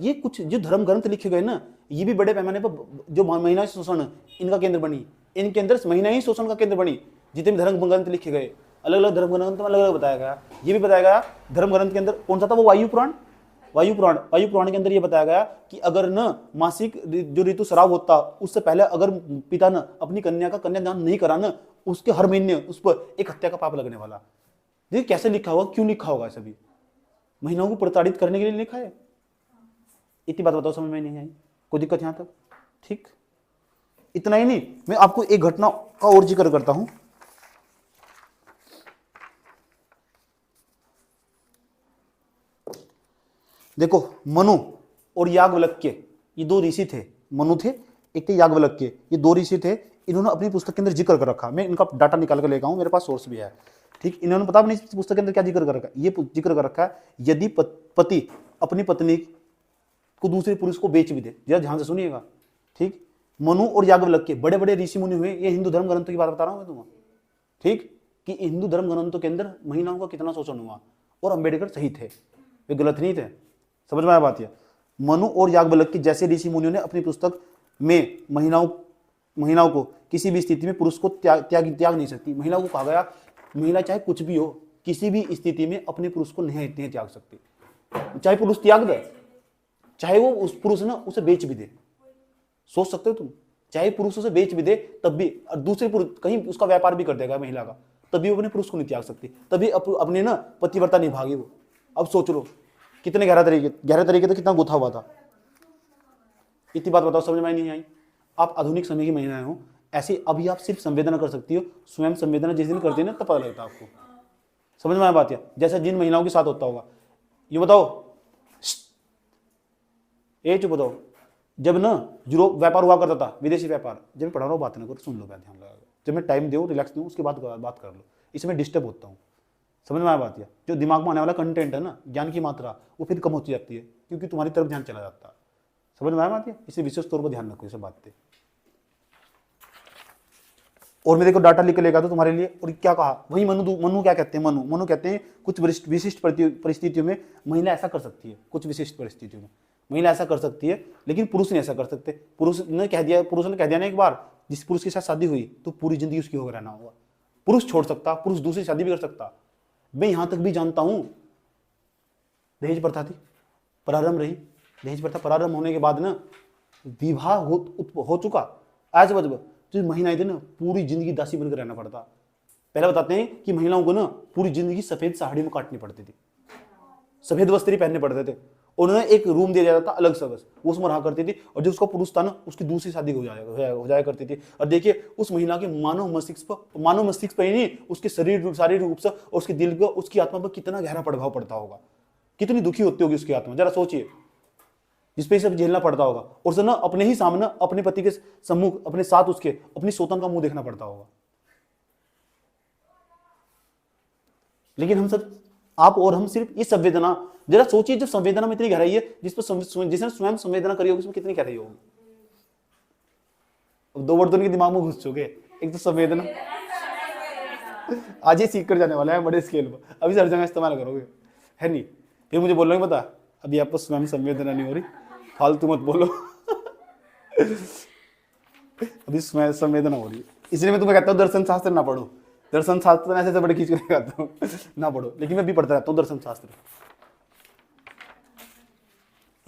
ये कुछ जो धर्म ग्रंथ लिखे गए ना, ये भी बड़े पैमाने पर जो महिला शोषण इनका केंद्र बनी, इनके अंदर महिला ही शोषण का केंद्र बनी। जितने भी धर्म ग्रंथ लिखे गए, अलग अलग धर्म ग्रंथ में अलग अलग बताया गया। ये भी बताया गया धर्म ग्रंथ के अंदर कौन सा था, वो वायु पुराण के अंदर ये बताया गया कि अगर न मासिक जो ऋतु स्राव होता उससे पहले अगर पिता न अपनी कन्या का कन्यादान नहीं करा न, उसके हर महीने उस पर एक हत्या का पाप लगने वाला। देखिए कैसे लिखा होगा, क्यों लिखा होगा, सभी महिलाओं को प्रताड़ित करने के लिए लिखा है। इतनी बात बताओ, समझ में नहीं आई? कोई दिक्कत यहां तक? ठीक, इतना ही नहीं, मैं आपको एक घटना का और जिक्र करता हूं। देखो मनु और याज्ञवल्क्य ये 2 ऋषि थे। मनु थे, एक थे याज्ञवल्क्य, ये 2 ऋषि थे। इन्होंने अपनी पुस्तक के अंदर जिक्र कर रखा, मैं इनका डाटा निकाल कर लेकर आऊं, मेरे पास सोर्स भी है। ठीक, इन्होंने पता अपनी पुस्तक के अंदर क्या जिक्र कर रखा है, ये जिक्र कर रखा है यदि पति अपनी पत्नी को दूसरे पुरुष को बेच भी दे। जरा ध्यान से सुनिएगा। ठीक, मनु और याज्ञवल्क्य बड़े बड़े ऋषि मुनि हुए। ये हिंदू धर्म ग्रंथों की बात बता रहा हूं मैं तुम्हें। ठीक, कि हिंदू धर्म ग्रंथों के अंदर महिलाओं का कितना शोषण हुआ, और अंबेडकर सही थे, वे गलत नहीं थे। समझ में आया बात? है मनु और याज्ञवल्क्य जैसे ऋषि मुनियों ने अपनी पुस्तक में महिलाओं को किसी भी स्थिति में पुरुष को त्याग नहीं सकती। महिलाओं को कहा गया महिला चाहे कुछ भी हो, किसी भी स्थिति में अपने पुरुष को नहीं त्याग सकती। चाहे पुरुष त्याग दे, चाहे वो उस पुरुष ना उसे बेच भी दे। सोच सकते हो तुम, चाहे पुरुष उसे बेच भी दे तब भी, और दूसरे पुरुष कहीं उसका व्यापार भी कर देगा महिला का, तभी वो अपने पुरुष को नहीं त्याग सकती, तभी अपने ना पतिव्रता निभागी वो। अब सोच लो कितने गहरा तरीके तो कितना गुथा हुआ था। इतनी बात बताओ, समझ में नहीं आई? आप आधुनिक समय की महिलाएं हो, ऐसे अभी आप सिर्फ संवेदना कर सकती हो। स्वयं संवेदना जिस दिन करती है ना तब पता लगता है आपको। समझ में आया बात? है जैसे जिन महिलाओं के साथ होता होगा, ये बताओ, ये चुप बताओ, जब ना यूरोप व्यापार हुआ करता था, विदेशी व्यापार, जब मैं पढ़ा रहा हूँ बात ना करो, सुन लो, ध्यान लगा, जब मैं टाइम दूँ रिलैक्स दूँ उसके बाद बात कर लो, इसमें डिस्टर्ब होता हूँ। समझ में आया बात? है जो दिमाग में आने वाला कंटेंट है ना, ज्ञान की मात्रा, वो फिर कम होती जाती है क्योंकि तुम्हारी तरफ ध्यान चला जाता है। समझ में आया बात? है इसे विशेष तौर पर ध्यान रखो, इसे बात पे। और मैं देखो डाटा लिख के लेगा तो तुम्हारे लिए। और क्या कहा वही मनु क्या कहते हैं, मनु कहते हैं कुछ विशिष्ट परिस्थितियों में महिला ऐसा कर सकती है, कुछ विशिष्ट परिस्थितियों में महिला ऐसा कर सकती है, लेकिन पुरुष नहीं ऐसा कर सकते। पुरुष ने कह दिया ना एक बार, जिस पुरुष के साथ शादी हुई तो पूरी जिंदगी उसकी होकर रहना होगा। पुरुष छोड़ सकता, पुरुष दूसरी शादी भी कर सकता। मैं यहां तक भी जानता हूं, दहेज प्रथा थी, प्रारंभ रही, दहेज प्रथा प्रारंभ होने के बाद ना विवाह हो चुका, आज बजब जो महिलाएं थी ना पूरी जिंदगी दासी बनकर रहना पड़ता। पहले बताते हैं कि महिलाओं को ना पूरी जिंदगी सफेद साड़ी में काटनी पड़ती थी, सफेद वस्त्र पहनने पड़ते थे, उन्हें एक रूम दिया जाता था अलग से, बस वो उसमें रहा करती थी। और जो उसका पुरुष था ना उसकी दूसरी शादी हो जाया करती थी। और देखिए उस महिला के मानव मस्तिष्क पर ही नहीं, उसके शारीरिक रूप से और उसके दिल पर, उसकी आत्मा पर कितना गहरा प्रभाव पड़ता होगा, कितनी दुखी होती होगी उसकी आत्मा, जरा सोचिए, जिसपे सब झेलना पड़ता होगा। और उसे ना अपने ही सामने अपने पति के सम्मुख अपने साथ उसके अपनी सोतन का मुंह देखना पड़ता होगा। लेकिन हम सब, आप और हम सिर्फ इस संवेदना, जरा सोचिए जब संवेदना में इतनी गहराई है, जिसने स्वयं संवेदना करी होगी उसमें कितनी गहराई होगी। अब 2 वर्ड तो उनके दिमाग में घुस चुके, एक तो संवेदना, आज ही सीख कर जाने वाला है बड़े स्केल पर, अभी हर जगह इस्तेमाल करोगे, है नहीं? फिर मुझे बोलना ही पता, अभी आपको स्वयं संवेदना नहीं हो रही, फालतू मत बोलो। अभी स्वयं संवेदना हो रही है, इसलिए मैं तुम्हें कहता हूँ दर्शन शास्त्र ना पढ़ो। दर्शन शास्त्र ऐसे बड़े खींच कर कहता हूँ ना पढ़ो, लेकिन मैं भी पढ़ता रहता हूँ दर्शन शास्त्र।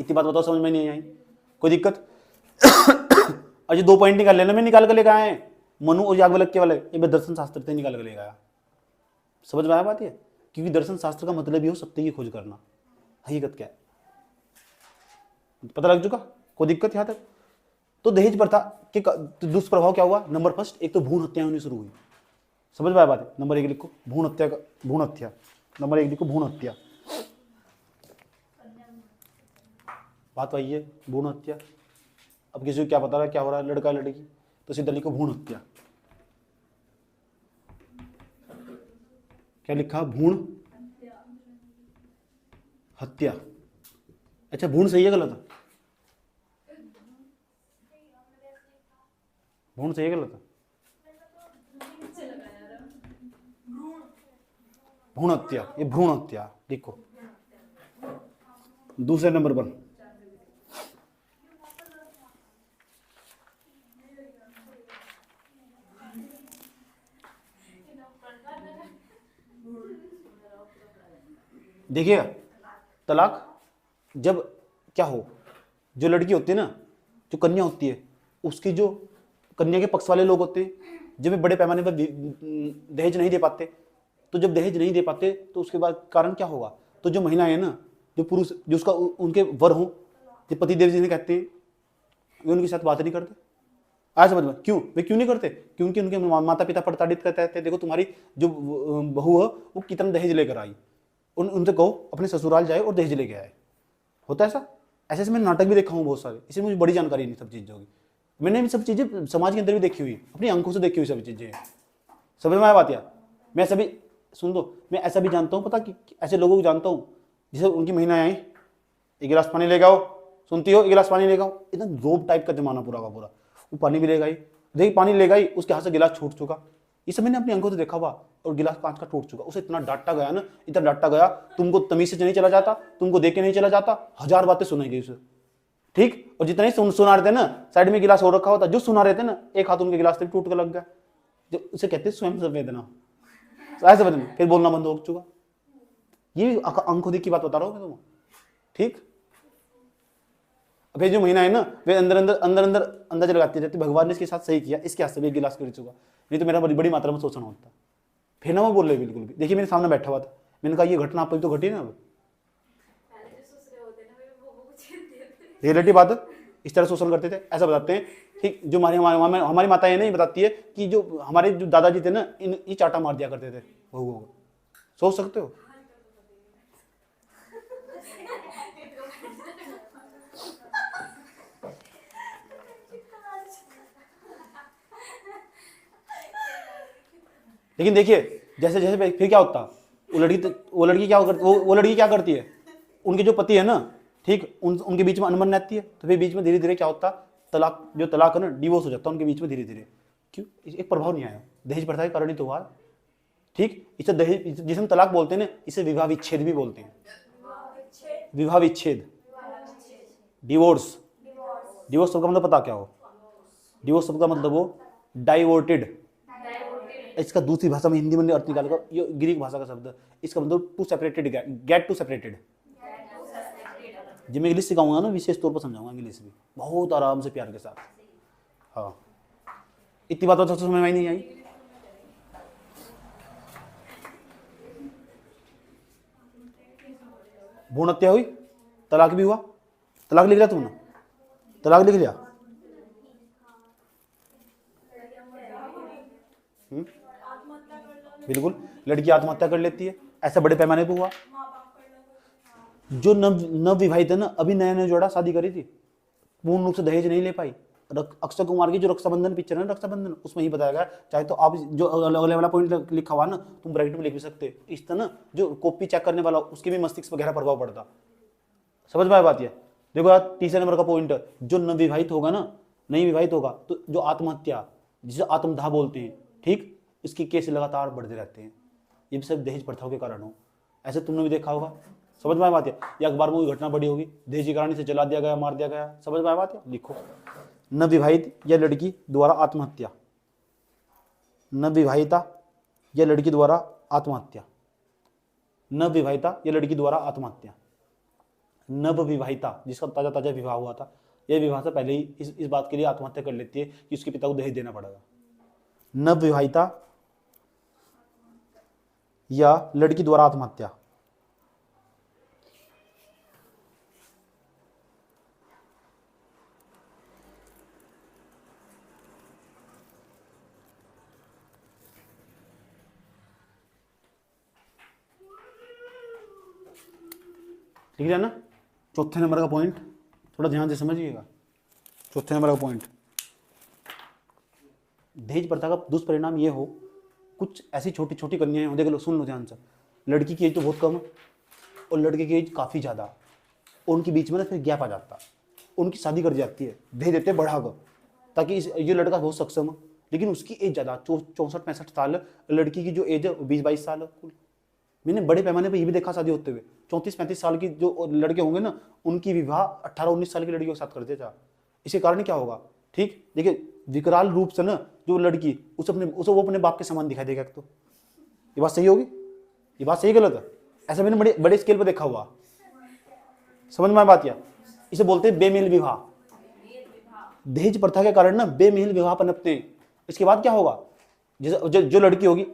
इतनी बात बताओ, समझ में नहीं आई? कोई दिक्कत? अजय 2 पॉइंट निकाल लेना, मैं निकाल कर लेकर आए मनु और याज्ञवल्क्य वाले, ये मैं दर्शन शास्त्र से निकाल कर लेकर आया। समझ में आया बात? ये क्योंकि दर्शन शास्त्र का मतलब ही हो सत्य की खोज करना, हकीकत क्या है पता लग चुका। कोई दिक्कत यहाँ तक? तो दहेज प्रथा के दुष्प्रभाव क्या हुआ? नंबर फर्स्ट, एक तो भ्रूण हत्या होनी शुरू हुई। समझ में आया बात है? नंबर 1 लिखो भ्रूण हत्या का, भ्रूण हत्या। नंबर 1 लिखो भ्रूण हत्या। बात वही है, भ्रूण हत्या। अब किसी को क्या पता रहा क्या हो रहा है, लड़का लड़की, तो सीधा लिखो भ्रूण हत्या। क्या लिखा? भ्रूण हत्या। अच्छा, भ्रूण सही है गलत है? भ्रूण सही है गलत है? भ्रूण हत्या, ये भ्रूण हत्या देखो। दूसरे नंबर पर देखिएगा, तलाक जब क्या हो, जो लड़की होती है ना, जो कन्या होती है, उसकी जो कन्या के पक्ष वाले लोग होते हैं, जब वे बड़े पैमाने पर दहेज नहीं दे पाते, तो जब दहेज नहीं दे पाते तो उसके बाद कारण क्या होगा? तो जो महिलाएं हैं ना, जो पुरुष, जो उसका उनके वर हो, जो पति देव जिन्हें कहते हैं, वे उनके साथ बात नहीं करते। आज समझ में? क्यों? वे क्यों नहीं करते? क्योंकि उनके माता पिता प्रताड़ित करते थे, देखो तुम्हारी जो बहू है वो कितना दहेज लेकर आई, उनसे कहो अपने ससुराल जाए और दहेज लेके आए। होता है ऐसा? ऐसे मैंने नाटक भी देखा हूँ बहुत सारे, इसलिए मुझे बड़ी जानकारी नहीं सब चीज़ों की। मैंने भी सब चीज़ें समाज के अंदर भी देखी हुई, अपनी आंखों से देखी हुई सब चीज़ें। समझ में आया बात? यार मैं ऐसा भी, सुन दो, मैं ऐसा भी जानता हूँ, पता कि ऐसे लोगों को जानता हूँ जिसे उनकी महिलाएं आई, 1 गिलास पानी लेके आओ, सुनती हो, 1 गिलास पानी लेके आओ, एकदम जोब टाइप का जमाना पूरा का पूरा। वो पानी भी ले गई, देखिए पानी ले गई, उसके हाथ से गिलास छूट चुका, ये सब मैंने अपनी आंखों से देखा हुआ। और गिलास कांच का टूट चुका, उसे इतना डांटा गया ना, इतना डांटा गया, तुमको तमीज से नहीं चला जाता, तुमको देख के नहीं चला जाता, 1000 बातें सुनाई गई उसे। ठीक, और जितने सुना रहे थे ना, साइड में गिलास और रखा होता, जो सुना रहे थे ना, एक हाथ उनके गिलास से टूट कर लग गया, जो उसे कहते हैं स्वयं संवेदना। ऐसे बदन फिर बोलना बंद हो चुका। ये आंखों देख की बात बता रहा हूं मैं तुमको। ठीक, अब ये जो महीना है ना, वे अंदर अंदर अंदर अंदर अंदाजा लगाती रहती, भगवान ने इसके साथ सही किया, इसके हाथ से भी 1 गिलास कर चुका, नहीं तो मेरा बड़ी बड़ी मात्रा में शोषण होता। फिर ना वो बोल रहे बिल्कुल भी। देखिए मेरे सामने बैठा हुआ था, मैंने कहा ये घटना आप तो घटी ना, अब रियलिटी बात है, इस तरह शोषण करते थे, ऐसा बताते हैं। ठीक, जो हमारी माताएं नहीं बताती है कि जो हमारे जो दादाजी थे ना, ये चाटा मार दिया करते थे वो। सोच सकते हो? लेकिन देखिए जैसे जैसे फिर क्या होता, वो लड़की क्या करती है, उनके जो पति है ना, ठीक, उनके बीच में अनबन रहती है, तो फिर बीच में धीरे धीरे क्या होता, तलाक है ना, डिवोर्स हो जाता उनके बीच में धीरे धीरे। क्यों? एक प्रभाव नहीं आया, दहेज प्रथा के कारण ही तो हुआ। ठीक, इसे दहेज, जिसे हम तलाक बोलते हैं ना, इसे विवाह विच्छेद भी बोलते हैं। विवाह विच्छेद, डिवोर्स। डिवोर्स शब्द का मतलब पता क्या हो? डिवोर्स शब्द का मतलब हो डाइवोर्टेड। इसका दूसरी भाषा में हिंदी में अर्थ निकालेगा, ये ग्रीक भाषा का शब्द, इसका मतलब to separated, gate to separated. जब मैं इंग्लिश सिखाऊंगा ना, विशेष तौर पर समझाऊंगा इंग्लिश भी, बहुत आराम से प्यार के साथ। हाँ, इतनी बात तो समझ में नहीं आई? भ्रूण हत्या हुई, तलाक भी हुआ। तलाक लिख लिया तुमने? तलाक लिख लिया? बिल्कुल, लड़की आत्महत्या कर लेती है, ऐसा बड़े पैमाने पर हुआ। जो नव विवाहित है ना, अभी नया नया जोड़ा शादी करी थी, पूर्ण रूप से दहेज नहीं ले पाई। अक्षय कुमार की जो रक्षाबंधन पिक्चर है ना, रक्षाबंधन, उसमें ही बताया गया। चाहे तो आप जो अगले वाला पॉइंट लिखा हुआ ना, तुम ब्रैकेट में लिख भी सकते। इस तरह जो कॉपी चेक करने वाला, उसके भी मस्तिष्क पर गहरा प्रभाव पड़ता। समझ में आया बात? ये देखो यार, तीसरे नंबर का पॉइंट, जो नवविवाहित होगा ना, नहीं विवाहित होगा, तो जो आत्महत्या, जिसे आत्मदाह बोलते हैं, ठीक, इसके केस लगातार बढ़ते रहते हैं। ये भी सब दहेज प्रथाओं के कारण हो। ऐसे तुमने भी देखा होगा। समझ में आया बात है? या अखबार में कोई घटना बड़ी होगी, दहेज के कारण इसे जला दिया गया, मार दिया गया। समझ में आया बात है? लिखो, नवविवाहित या लड़की द्वारा आत्महत्या, नवविवाहिता या लड़की द्वारा आत्महत्या, नवविवाहिता या लड़की द्वारा आत्महत्या। नव विवाहिता जिसका ताजा ताजा विवाह हुआ था, यह विवाह से पहले ही इस बात के लिए आत्महत्या कर लेती है कि उसके पिता को दहेज देना पड़ेगा। नव विवाहिता या लड़की द्वारा आत्महत्या। ठीक है ना। चौथे नंबर का पॉइंट थोड़ा ध्यान से समझिएगा। चौथे नंबर का पॉइंट, दहेज प्रथा का दुष्परिणाम ये हो, कुछ ऐसी छोटी छोटी कन्याएं हो, देख लो, सुन लो ध्यान से, लड़की की एज तो बहुत कम है और लड़के की एज काफ़ी ज़्यादा, और उनके बीच में ना फिर गैप आ जाता, उनकी शादी कर जाती है, दे देते बढ़ा कर, ताकि ये लड़का बहुत सक्षम है, लेकिन उसकी एज ज़्यादा, 64-65 साल, लड़की की जो एज है 20-22 साल है कुल। मैंने बड़े पैमाने पर ये भी देखा शादी होते हुए, 34-35 साल की जो लड़के होंगे ना, उनकी विवाह 18-19 साल की लड़कियों के साथ कर देता। इसके कारण क्या होगा, ठीक, देखिए विकराल रूप से ना जो लड़की उसे वो अपने बाप के समान दिखाई देगा। तो ये बात सही होगी, ये बात सही गलत है? ऐसा मैंने बड़े बड़े स्केल पर देखा हुआ, समझ में बात? या इसे बोलते हैं बेमेल विवाह। दहेज प्रथा के कारण ना बेमेल विवाह पनपते हैं। इसके बाद क्या होगा, जैसे जो लड़की होगी,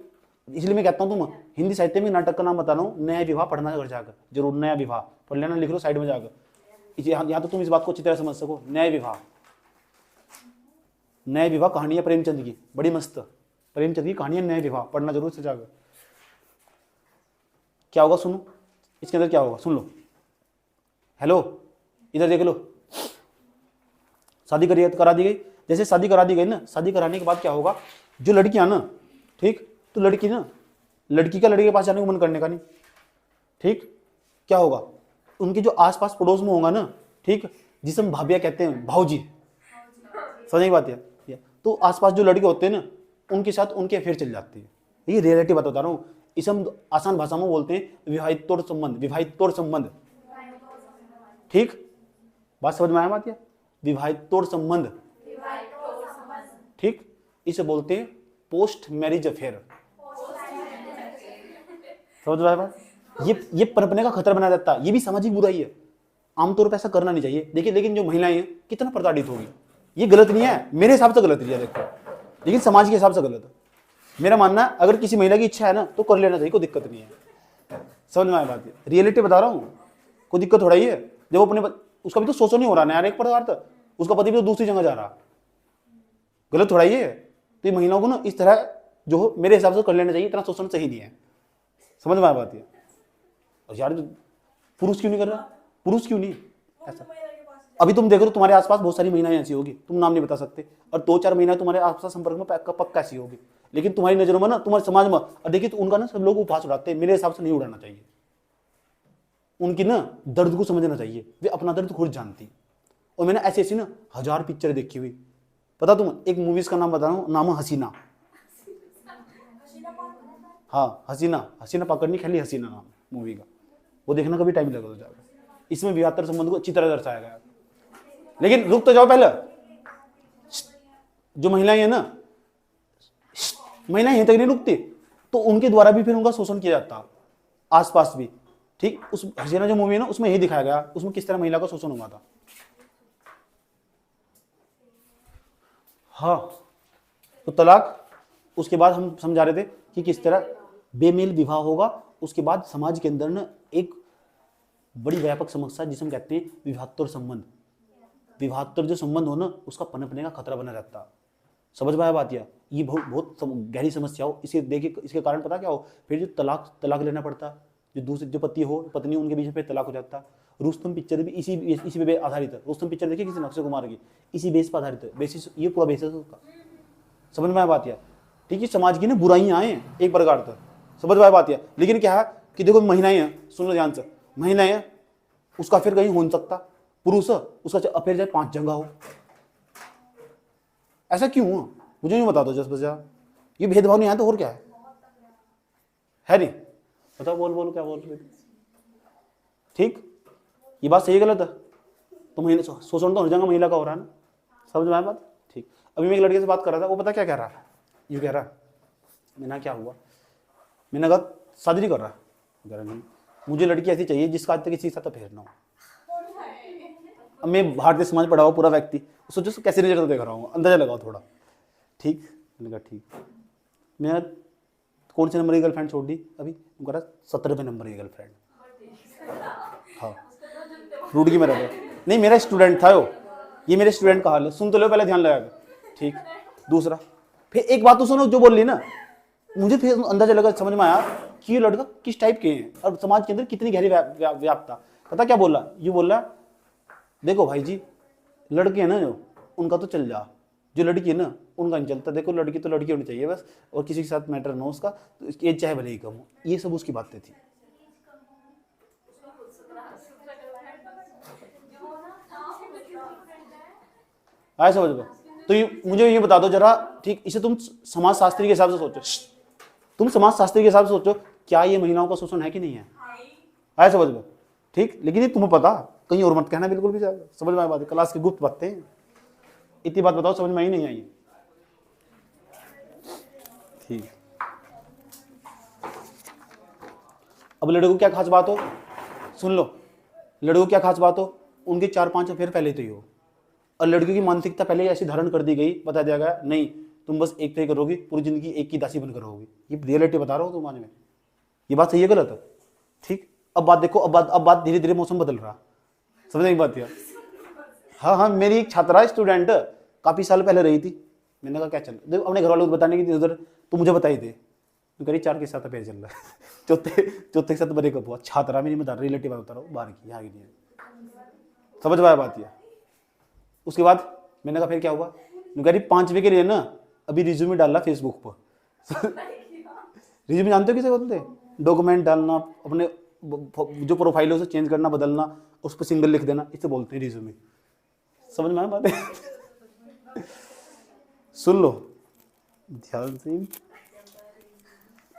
इसलिए मैं कहता हूँ तुम हिंदी साहित्य में नाटक का नाम बता रहा हूँ, नया विवाह पढ़ना घर जाकर, जरूर नया विवाह पढ़ लेना, लिख लो साइड में जाकर, यहाँ तो तुम इस बात को अच्छी तरह समझ सको। नया विवाह, नया विवाह कहानियां प्रेमचंद की बड़ी मस्त, प्रेमचंद की कहानियां नया विवाह पढ़ना जरूर से जाकर। क्या होगा सुनो, इसके अंदर क्या होगा सुन लो। हेलो, इधर देख लो, शादी करा दी गई, जैसे शादी करा दी गई ना, शादी कराने के बाद क्या होगा, जो लड़कियां ना, ठीक, तो लड़की ना, लड़की का लड़के के पास जाने को मन करने का नहीं, ठीक, क्या होगा, उनके जो आसपास पड़ोस में होगा ना, ठीक, जिसे हम भाभिया कहते हैं, भाऊजी, समझ की बात है, तो आसपास जो लड़के होते हैं ना, उनके साथ उनके अफेयर चल जाती है। ये रियलिटी बात बता रहा हूँ, इसे हम आसान भाषा में बोलते हैं विवाहितोर संबंध, विवाहितोर संबंध, ठीक, बात समझ में आया बात? या विवाहितोर संबंध, ठीक, इसे बोलते हैं पोस्ट मैरिज अफेयर, समझ में आया बात? ये पनपने का खतरा बना देता है, ये भी सामाजिक बुराई है, आमतौर पर ऐसा करना नहीं चाहिए। देखिए, लेकिन जो महिलाएं हैं कितना प्रताड़ित होगी, ये गलत नहीं है, मेरे हिसाब से गलत नहीं है देखो, लेकिन समाज के हिसाब से गलत है। मेरा मानना है अगर किसी महिला की इच्छा है ना तो कर लेना चाहिए, कोई दिक्कत नहीं है। समझ में आया बात? है रियलिटी बता रहा हूँ, कोई दिक्कत हो रही है जब अपने उसका भी तो शोषण नहीं हो रहा ना यार, एक प्रकार था उसका पति भी तो दूसरी जगह जा रहा, गलत हो रही है। तो ये महिलाओं को ना इस तरह जो मेरे हिसाब से कर लेना चाहिए, इतना शोषण सही नहीं है। समझ में आया बात? है यार पुरुष क्यों नहीं कर रहा, पुरुष क्यों नहीं ऐसा? अभी तुम देख लो तुम्हारे आसपास बहुत सारी महिलाएं ऐसी होगी, तुम नाम नहीं बता सकते, और 2-4 महिलाएं तुम्हारे आसपास संपर्क में पक्का ऐसी होगी, लेकिन तुम्हारी नजरों में ना, तुम्हारे समाज में, और देखिए तो उनका ना सब लोग उपहास उड़ाते हैं, मेरे हिसाब से नहीं उड़ाना चाहिए। उनकी ना दर्द को समझना चाहिए, वे अपना दर्द खुद जानती। और मैंने ऐसी ऐसी ना 1000 पिक्चर देखी हुई, पता तुम, एक मूवीज का नाम बता रहा हूँ, नाम है हसीना। हाँ, हसीना पकड़नी खाली, हसीना नाम मूवी का, वो देखना कभी टाइम लगा जाएगा। इसमें विवाहितर संबंध को अच्छी तरह दर्शाया गया। लेकिन रुक तो जाओ पहले, जो महिलाएं हैं ना, महिलाएं यहीं तक नहीं रुकती, तो उनके द्वारा भी फिर उनका शोषण किया जाता आसपास भी, ठीक। उस हसीना जो मूवी है ना, उसमें यही दिखाया गया, उसमें किस तरह महिला का शोषण हुआ था। हाँ, तो तलाक, उसके बाद हम समझा रहे थे कि किस तरह बेमेल विवाह होगा। उसके बाद समाज के अंदर ना एक बड़ी व्यापक समस्या जिसे हम कहते हैं विवाहोत्तर संबंध, विवाहोत्तर जो संबंध हो ना, उसका पनपने का खतरा बना रहता। समझ में आया बात? या ये बहुत गहरी समस्या हो। इसे देखिए, इसके कारण पता क्या हो, फिर जो तलाक लेना पड़ता, जो दूसरे जो पति हो पत्नी उनके बीच में तलाक हो जाता। रुस्तम पिक्चर भी इसी पे आधारित है। रुस्तम पिक्चर देखिए किसी अक्षय कुमार की, इसी बेस पर आधारित है, बेसिस, ये पूरा बेसिस है उसका। समझ में आया बात? या ठीक है, समाज की ना बुराइयां आए एक प्रकार से, समझ में आया बात? या लेकिन क्या है कि देखो महिलाएं हैं, सुनो ध्यान से, महिलाएं हैं, उसका फिर कहीं हो नहीं सकता, पुरुष उसका अफेयर चाहे 5 जगह हो। ऐसा क्यों हुआ मुझे नहीं बता दो जस बजा, ये भेदभाव नहीं है तो और क्या है नहीं? बताओ, बोल क्या बोल रहे? ठीक, ये बात सही गलत है? तो महिला शोषण तो हर जगह महिला का हो रहा है ना, समझ में आया बात? ठीक। अभी मैं एक लड़के से बात कर रहा था, वो पता क्या कह रहा है, ये कह रहा मैंने क्या हुआ, मैंने कहा शादी नहीं कर रहा, नहीं मुझे लड़की ऐसी चाहिए जिसका आज तक किसी के साथ अफेयर ना हो। अब मैं भारतीय समाज पढ़ा हुआ पूरा व्यक्ति, सोचो कैसे नजर देख रहा हूँ, अंदाजा लगाओ थोड़ा। ठीक, मैंने कहा ठीक। मैं कौन से नंबर की गर्लफ्रेंड छोड़ दी अभी? कह रहा 17वें नंबर की गर्लफ्रेंड। हाँ, रूट की मेरा नहीं, मेरा स्टूडेंट था वो, ये मेरे स्टूडेंट का हाल है, सुन तो लो पहले ध्यान लगा के। ठीक, दूसरा फिर एक बात तो सुनो जो बोल ली ना, मुझे फिर अंदाजा लगा, समझ में आया कि ये लड़का किस टाइप के हैं और समाज के अंदर कितनी गहरी व्याप्तता। पता क्या बोला? ये बोला देखो भाई जी, लड़के हैं ना जो, उनका तो चल जा, जो लड़की है ना उनका नहीं चलता। देखो लड़की तो लड़की होनी चाहिए बस, और किसी के साथ मैटर ना हो उसका, तो एज चाहे भले ही कम हो। ये सब उसकी बातें थी। आया समझ में? तो ये मुझे ये बता दो जरा, ठीक, इसे तुम समाजशास्त्री के हिसाब से सोचो, तुम समाजशास्त्री के हिसाब से सोचो, क्या ये महिलाओं का शोषण है कि नहीं है? आया समझ में? ठीक, लेकिन ये तुम्हें पता, कहीं और मत कहना बिल्कुल भी जाएगा। समझ में आया बात? क्लास की गुप्त बातें हैं, इतनी बात बताओ समझ में आई नहीं आई? ठीक, अब लड़कों क्या खास बात हो, सुन लो। लड़कों क्या खास बात हो, उनके 4-5 अफेयर पहले तो ही हो, और लड़कियों की मानसिकता पहले ही ऐसी धारण कर दी गई, बता दिया गया नहीं तुम बस एक तय करोगी, पूरी जिंदगी एक की दासी बनकर रहोगी। ये रियलिटी बता रहा हूँ तुम्हारे में, ये बात सही है गलत है? ठीक, अब बात देखो, अब बात धीरे धीरे मौसम बदल रहा, समझने की बात है। हाँ हाँ, मेरी एक छात्रा स्टूडेंट काफी साल पहले रही थी, मैंने कहा क्या चल, देखो अपने घर वालों को बताने की उधर तो मुझे बताई थे, तो करी 4 के साथ अफेयर चल रहा है। चौथे के साथ बड़े कब हुआ, छात्रा मेरी बता रिलेटिव बता रहा हूँ, बाहर की, यहाँ की नहीं। समझ में आया बात? ये उसके बाद मैंने कहा फिर क्या हुआ? कह रही 5वीं के लिए ना अभी रिज्यूमे डालना फेसबुक पर। रिज्यूमे जानते हो किसे बोलते हैं? डॉक्यूमेंट डालना, अपने जो प्रोफाइल है उसे चेंज करना, बदलना, उस पर सिंगल लिख देना, इसे बोलते हैं रिज्यूमे। समझ में आया बात? सुन लो ध्यान से।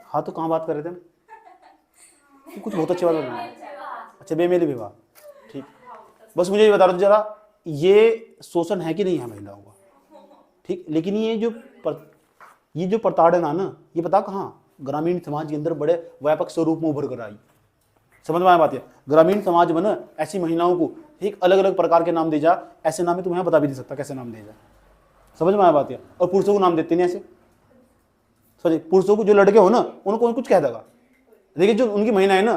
हाँ तो कहाँ बात कर रहे थे हम? कुछ बहुत अच्छी बात हो रही। अच्छा, बेमेल विवाह। ठीक, बस मुझे ये बता रहा था जरा, ये शोषण है कि नहीं है महिलाओं का? ठीक, लेकिन ये जो प्रताड़ना है ना, ये पता कहाँ? ग्रामीण समाज के अंदर बड़े व्यापक स्वरूप में उभर कर आई। समझ में आया बात? है ग्रामीण समाज में ना ऐसी महिलाओं को एक अलग अलग प्रकार के नाम दे जा, ऐसे नाम है तुम्हें बता भी नहीं सकता कैसे नाम दे जा। समझ में आया बात? है और पुरुषों को नाम देते नहीं ऐसे। सॉरी, पुरुषों को जो लड़के हो ना उनको कुछ कह देगा, देखिए जो उनकी महिला है ना,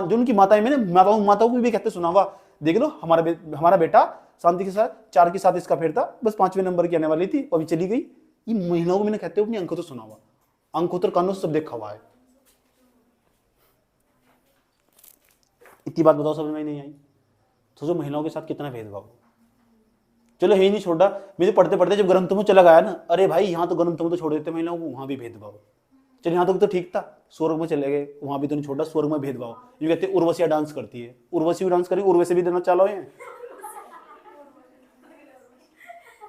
जो उनकी माताएं, मैंने माताओं को भी कहते सुना हुआ, देख लो हमारा बेटा शांति के साथ 4 के साथ इसका फेर था, बस 5वें नंबर की आने वाली थी, अभी चली गई। ये महिलाओं को मैंने कहते अपनी अंकों तो सुना हुआ, अंकोत्तर कानों से सब देखा हुआ है। इतनी बात बताओ समझ में नहीं आई? सोचो महिलाओं के साथ कितना भेदभाव। चलो है ही नहीं छोड़ा, मुझे पढ़ते पढ़ते जब ग्रंथों में चला गया ना, अरे भाई यहाँ तो ग्रंथों में तो छोड़ देते महिलाओं को, वहां भी भेदभाव। चल यहाँ तक तो ठीक था, स्वर्ग में चले गए, वहां भी तो नहीं छोड़ा, स्वर्ग में भेदभाव। ये कहते उर्वशिया डांस करती है, उर्वशी भी डांस करी, उर्वशी भी देना चालो है,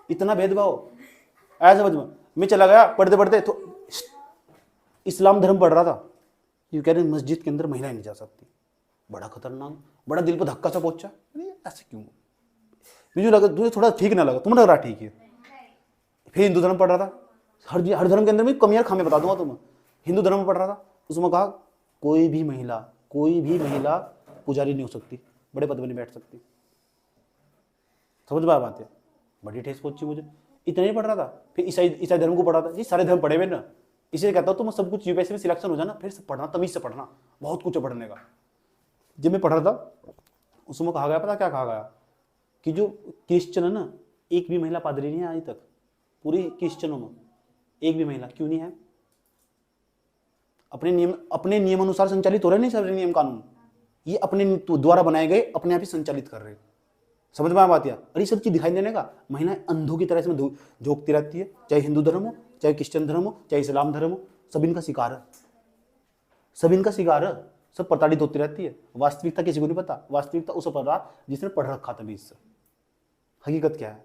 इतना भेदभाव। ऐसा समझ में मैं चला गया पढ़ते पढ़ते तो इस्लाम धर्म पढ़ रहा था, ये कह रहे मस्जिद के अंदर महिलाएं नहीं जा सकती, बड़ा खतरनाक, बड़ा दिल पर धक्का सा पहुंचा। ऐसे क्यों? मुझे लगा तुझे थोड़ा ठीक ना लगा, तुम्हें लग रहा ठीक है। फिर हिंदू धर्म पढ़ रहा था, हर धर्म के अंदर में कमियां खामियां बता दूंगा तुम्हें। हिंदू धर्म में पढ़ रहा था, उसमें कहा कोई भी महिला पुजारी नहीं हो सकती, बड़े पद में नहीं बैठ सकती। समझ में बात है? बड़ी ठेस पहुंची मुझे, इतना ही पढ़ रहा था। फिर ईसाई धर्म को पढ़ा था, जी सारे धर्म पढ़े हुए ना, इसलिए कहता हूँ तुम सब कुछ यूपीएससी में सिलेक्शन हो जाना, फिर से पढ़ना, तमीज से पढ़ना, बहुत कुछ है पढ़ने का। जब मैं पढ़ रहा था उसमें कहा गया, पता क्या कहा गया? कि जो क्रिश्चियन है ना, एक भी महिला पादरी नहीं है आज तक, पूरी क्रिश्चियनों में एक भी महिला। क्यों नहीं है? अपने नियम अनुसार संचालित हो रहे नहीं सारे नियम कानून, ये अपने द्वारा बनाए गए अपने आप ही संचालित कर रहे। समझ में आ बात? अरे सब चीज दिखाई देने का, महिलाएं अंधों की तरह से झोंकती रहती है, चाहे हिंदू धर्म हो, चाहे क्रिश्चियन धर्म हो, चाहे इस्लाम धर्म हो, सब इनका शिकार है, सब इनका शिकार है, सब प्रताड़ित होती रहती है। वास्तविकता किसी को नहीं पता, वास्तविकता उसे पता जिसने पढ़ रखा था बीच से, हकीकत क्या है।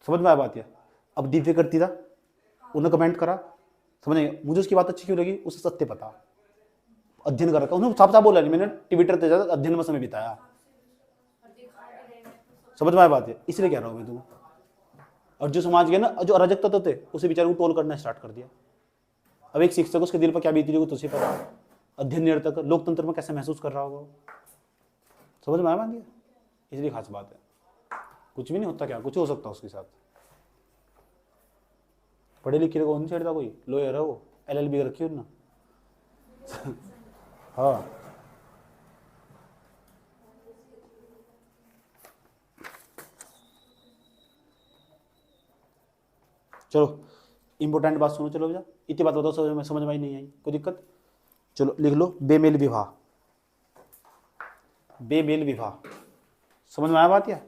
समझ में आ बात? अब डिफे करती था, उन्होंने कमेंट करा, समझे मुझे उसकी बात अच्छी क्यों लगी, उसे सत्य पता, अध्ययन कर रखा, उन्होंने साफ साफ बोला नहीं, मैंने ट्विटर पे ज्यादा अध्ययन में समय बिताया। समझ में आ बात? इसलिए कह रहा हूं मैं तुम्हें। और जो समाज के ना जो अराजक तत्व थे उसे बेचारे को टोल करना स्टार्ट कर दिया। अब एक शिक्षक उसके दिल पर क्या बीती होगी तुझे पता, अध्ययन निरर्थक लोकतंत्र में कैसे महसूस कर रहा होगा। समझ में आया? इसलिए खास बात है। कुछ भी नहीं होता, क्या कुछ हो सकता उसके साथ। पढ़े लिखे को नहीं छेड़ता कोई, लॉयर है वो, LLB कर रखी है ना। हाँ चलो इंपॉर्टेंट बात सुनो, चलो भैया इतनी बात बताओ, समझ में आई नहीं आई कोई दिक्कत। चलो लिख लो, बेमेल विवाह। बेमेल विवाह समझ में आया बात या?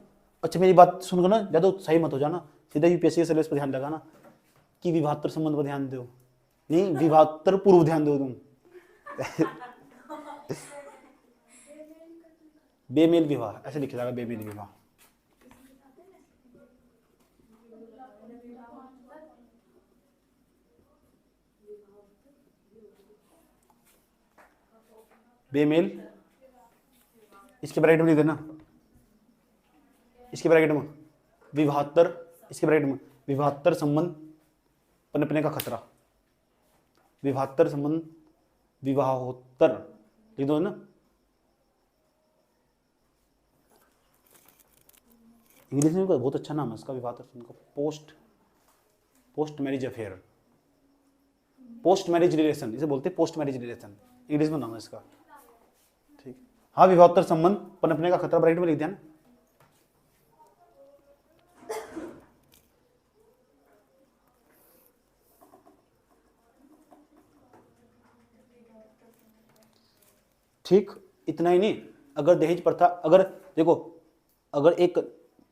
अच्छा मेरी बात सुनकर ना ज़्यादा सही मत हो जाना, सीधा UPSC के सिलेबस पर ध्यान लगाना कि विवाहत्तर संबंध पर ध्यान दो, नहीं विवाहत्तर पूर्व ध्यान दो तुम। बेमेल विवाह ऐसे लिखा जाएगा, बेमेल विवाह। बेमेल, इसके ब्रैकेट में लिख देना, इसके ब्रैकेट में विवाहत्तर, इसके ब्रैकेट में विवाहत्तर संबंध पनपने का खतरा, विवाहत्तर संबंध, विवाहोत्तर लिख दो ना। इंग्लिश में बहुत अच्छा नाम है इसका, विवाहत्तर संबंध, post marriage affair, post marriage relation, इसे बोलते हैं पोस्ट मैरिज रिलेशन, इंग्लिश में नाम है इसका। ठीक, हाँ विवाहोत्तर संबंध पनपने का खतरा ब्रैकेट में लिख दिया ना। ठीक, इतना ही नहीं, अगर दहेज प्रथा, अगर देखो अगर एक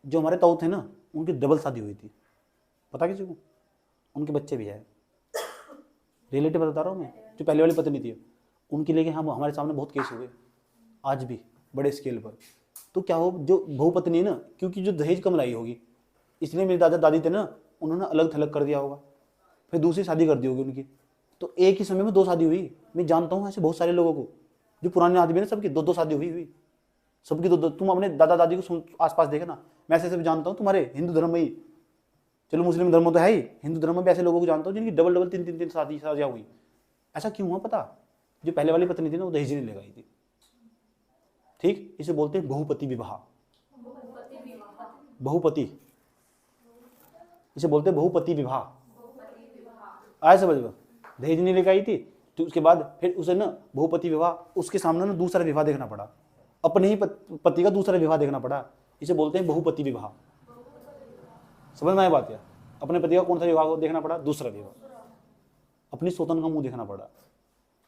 जो हमारे ताऊ थे ना, उनकी डबल शादी हुई थी, पता किसी को, उनके बच्चे भी हैं, रिलेटिव बता रहा हूँ मैं, जो पहले वाली पत्नी थी उनके लिए हम, हमारे सामने बहुत केस हुए आज भी बड़े स्केल पर। तो क्या हो, जो बहुपत्नी है ना, क्योंकि जो दहेज कम लाई होगी इसलिए मेरे दादा दादी थे ना, उन्होंने अलग थलग कर दिया होगा, फिर दूसरी शादी कर दी होगी उनकी, तो एक ही समय में 2 शादी हुई। मैं जानता हूँ ऐसे बहुत सारे लोगों को, जो पुराने आदमी है सबकी 2-2 शादी हुई सबकी 2-2। तुम अपने दादा दादी को आसपास देखे ना, मैं ऐसे जानता हूँ तुम्हारे हिंदू धर्म में ही, चलो मुस्लिम धर्म तो है ही, हिंदू धर्म में भी ऐसे लोगों को जानता हूँ जिनकी डबल 3-3 शादियाँ हुई। ऐसा क्यों हुआ पता, जो पहले वाली पत्नी थी ना वो दहेज नहीं लगाई थी। ठीक, इसे बोलते हैं बहुपति विवाह, बहुपति, इसे बोलते हैं बहुपति विवाह। आया समझ में, दहेज नहीं लगाई थी तो उसके बाद फिर उसे ना बहुपति विवाह, उसके सामने ना दूसरा विवाह देखना पड़ा, अपने ही पति का दूसरा विवाह देखना पड़ा, इसे बोलते हैं बहुपति विवाह। समझ में आया बात या? अपने पति का कौन सा विवाह देखना पड़ा, दूसरा विवाह, अपनी सौतन का मुंह देखना पड़ा।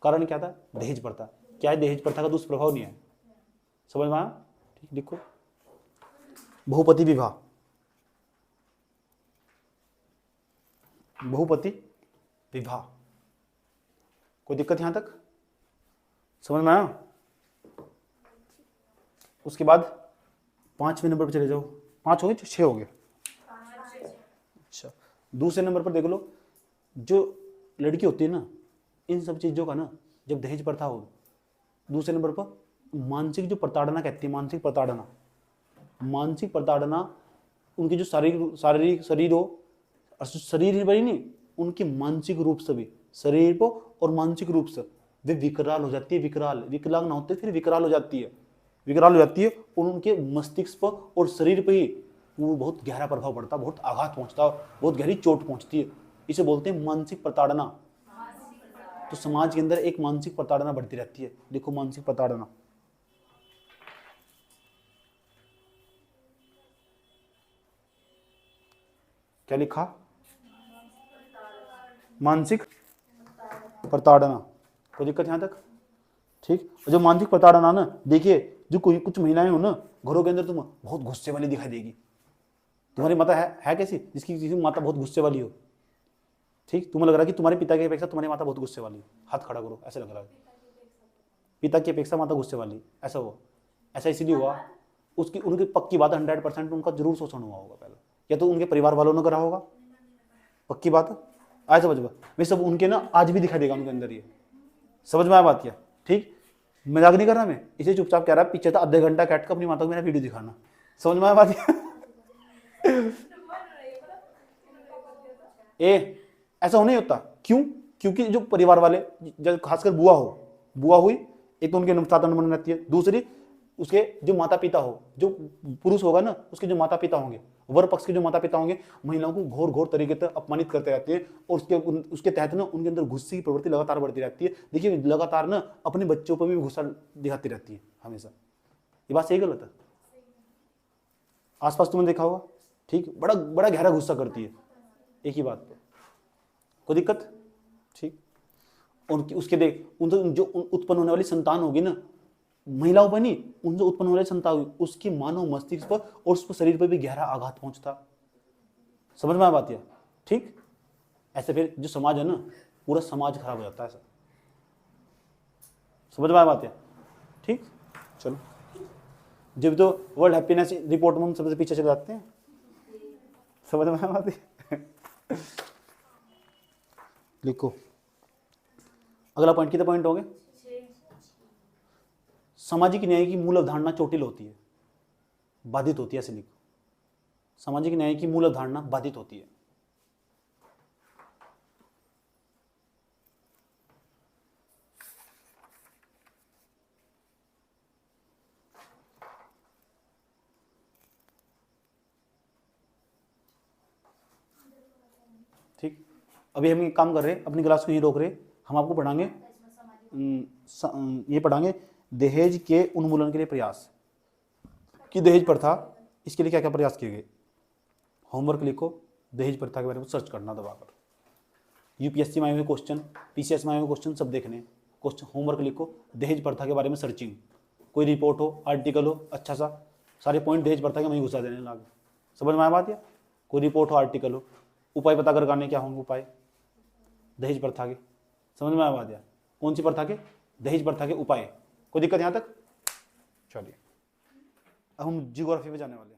कारण क्या था, दहेज प्रथा। क्या है, दहेज प्रथा का दुष्प्रभाव नहीं है। समझ में आया? ठीक, लिखो बहुपति विवाह, बहुपति विवाह, कोई दिक्कत यहां तक? समझ में आया? उसके बाद 5वें नंबर पर चले जाओ, 5 हो गए 6 हो गए। अच्छा, दूसरे नंबर पर देख लो, जो लड़की होती है ना, इन सब चीजों का ना जब दहेज प्रथा हो, दूसरे नंबर पर मानसिक जो प्रताड़ना कहती है, मानसिक प्रताड़ना, मानसिक प्रताड़ना, उनकी जो शारीरिक शरीर हो, शरीर पर ही नहीं, उनकी मानसिक रूप से भी, शरीर को और मानसिक रूप से वे विकराल हो जाती है, विकलांग ना होते फिर विकराल हो जाती है, और उनके मस्तिष्क पर और शरीर पर ही वो बहुत गहरा प्रभाव पड़ता, बहुत आघात पहुंचता, बहुत गहरी चोट पहुंचती है। इसे बोलते हैं मानसिक प्रताड़ना। तो समाज के अंदर एक मानसिक प्रताड़ना बढ़ती रहती है। देखो मानसिक प्रताड़ना, क्या लिखा, मानसिक प्रताड़ना, कोई दिक्कत यहां तक? ठीक, जो मानसिक प्रताड़ना ना, देखिए जो कोई कुछ महिलाएं हो ना, घरों के अंदर तुम बहुत गुस्से वाली दिखाई देगी। तुम्हारी माता है कैसी, जिसकी माता बहुत गुस्से वाली हो। ठीक, तुम्हें लग रहा है कि तुम्हारे पिता की अपेक्षा तुम्हारी माता बहुत गुस्से वाली, हाथ खड़ा करो, ऐसे लग रहा है पिता की अपेक्षा माता गुस्से वाली, ऐसा हुआ, ऐसा इसलिए हुआ, उसकी उनकी पक्की बात 100% उनका जरूर शोषण हुआ होगा पहले, या तो उनके परिवार वालों ने करा होगा, पक्की बात आए समझ में। वे सब उनके ना आज भी दिखाई देगा उनके अंदर ये, समझ में आया बात क्या? ठीक, मजाक नहीं कर रहा मैं, इसे चुपचाप कह रहा पीछे था आधे घंटा कैट का अपनी माता को मेरा वीडियो दिखाना, समझ में आया बात क्या? ऐसा होने होता, क्यों? क्योंकि जो परिवार वाले, जब खासकर बुआ हुई, एक तो उनके साथ अनबन रहती है, दूसरी उसके जो माता पिता हो, जो पुरुष होगा ना, उसके जो माता पिता होंगे, वर पक्ष के जो माता पिता होंगे, महिलाओं को घोर घोर तरीके से अपमानित करते रहते हैं और उसके तहत ना उनके अंदर गुस्से की प्रवृत्ति लगातार बढ़ती रहती है। देखिए लगातार ना अपने बच्चों पर भी गुस्सा दिखाती रहती है हमेशा। ये बात सही गलत है? आसपास तुमने देखा होगा, ठीक, बड़ा बड़ा गहरा गुस्सा करती है एक ही बात पे, कोई दिक्कत, ठीक। और उसके देख उन जो उत्पन्न होने वाली संतान होगी ना, महिलाओं पर नहीं, उनसे उत्पन्न होने वाली संतान होगी, उसकी मानव मस्तिष्क पर और उसके शरीर पर भी गहरा आघात पहुंचता। समझ में आ बात है, ठीक। ऐसे फिर जो समाज है ना, पूरा समाज खराब हो जाता है ऐसा। समझ में आ बात है, ठीक। चलो, जब तो वर्ल्ड हैप्पीनेस रिपोर्ट में हम सबसे पीछे चले जाते हैं। समझ में आ बात है। लिखो अगला पॉइंट, कितने पॉइंट हो गए? सामाजिक न्याय की मूल अवधारणा चोटिल होती है, बाधित होती है, ऐसे लिखो। सामाजिक न्याय की मूल अवधारणा बाधित होती है। ठीक, अभी हम एक काम कर रहे हैं, अपनी क्लास को यहीं रोक रहे, हम आपको पढ़ाएंगे, ये पढ़ाएंगे दहेज के उन्मूलन के लिए प्रयास, कि दहेज प्रथा, इसके लिए क्या क्या प्रयास किए गए। होमवर्क लिखो, दहेज प्रथा के बारे में सर्च करना दबाकर। यूपीएससी में आए हुए क्वेश्चन, पीसीएस में आए हुए क्वेश्चन सब देखने, क्वेश्चन होमवर्क लिखो, दहेज प्रथा के बारे में सर्चिंग, कोई रिपोर्ट हो, आर्टिकल हो, अच्छा सा सारे पॉइंट दहेज प्रथा के वहीं घुसा देने लागे। समझ में आया बात? या कोई रिपोर्ट हो, आर्टिकल हो, उपाय पता कर करने क्या होंगे उपाय दहेज प्रथा के। समझ में आया बात? या कौन सी प्रथा के? दहेज प्रथा के उपाय। कोई दिक्कत यहाँ तक? चलिए अब हम जियोग्राफी पे जाने वाले हैं।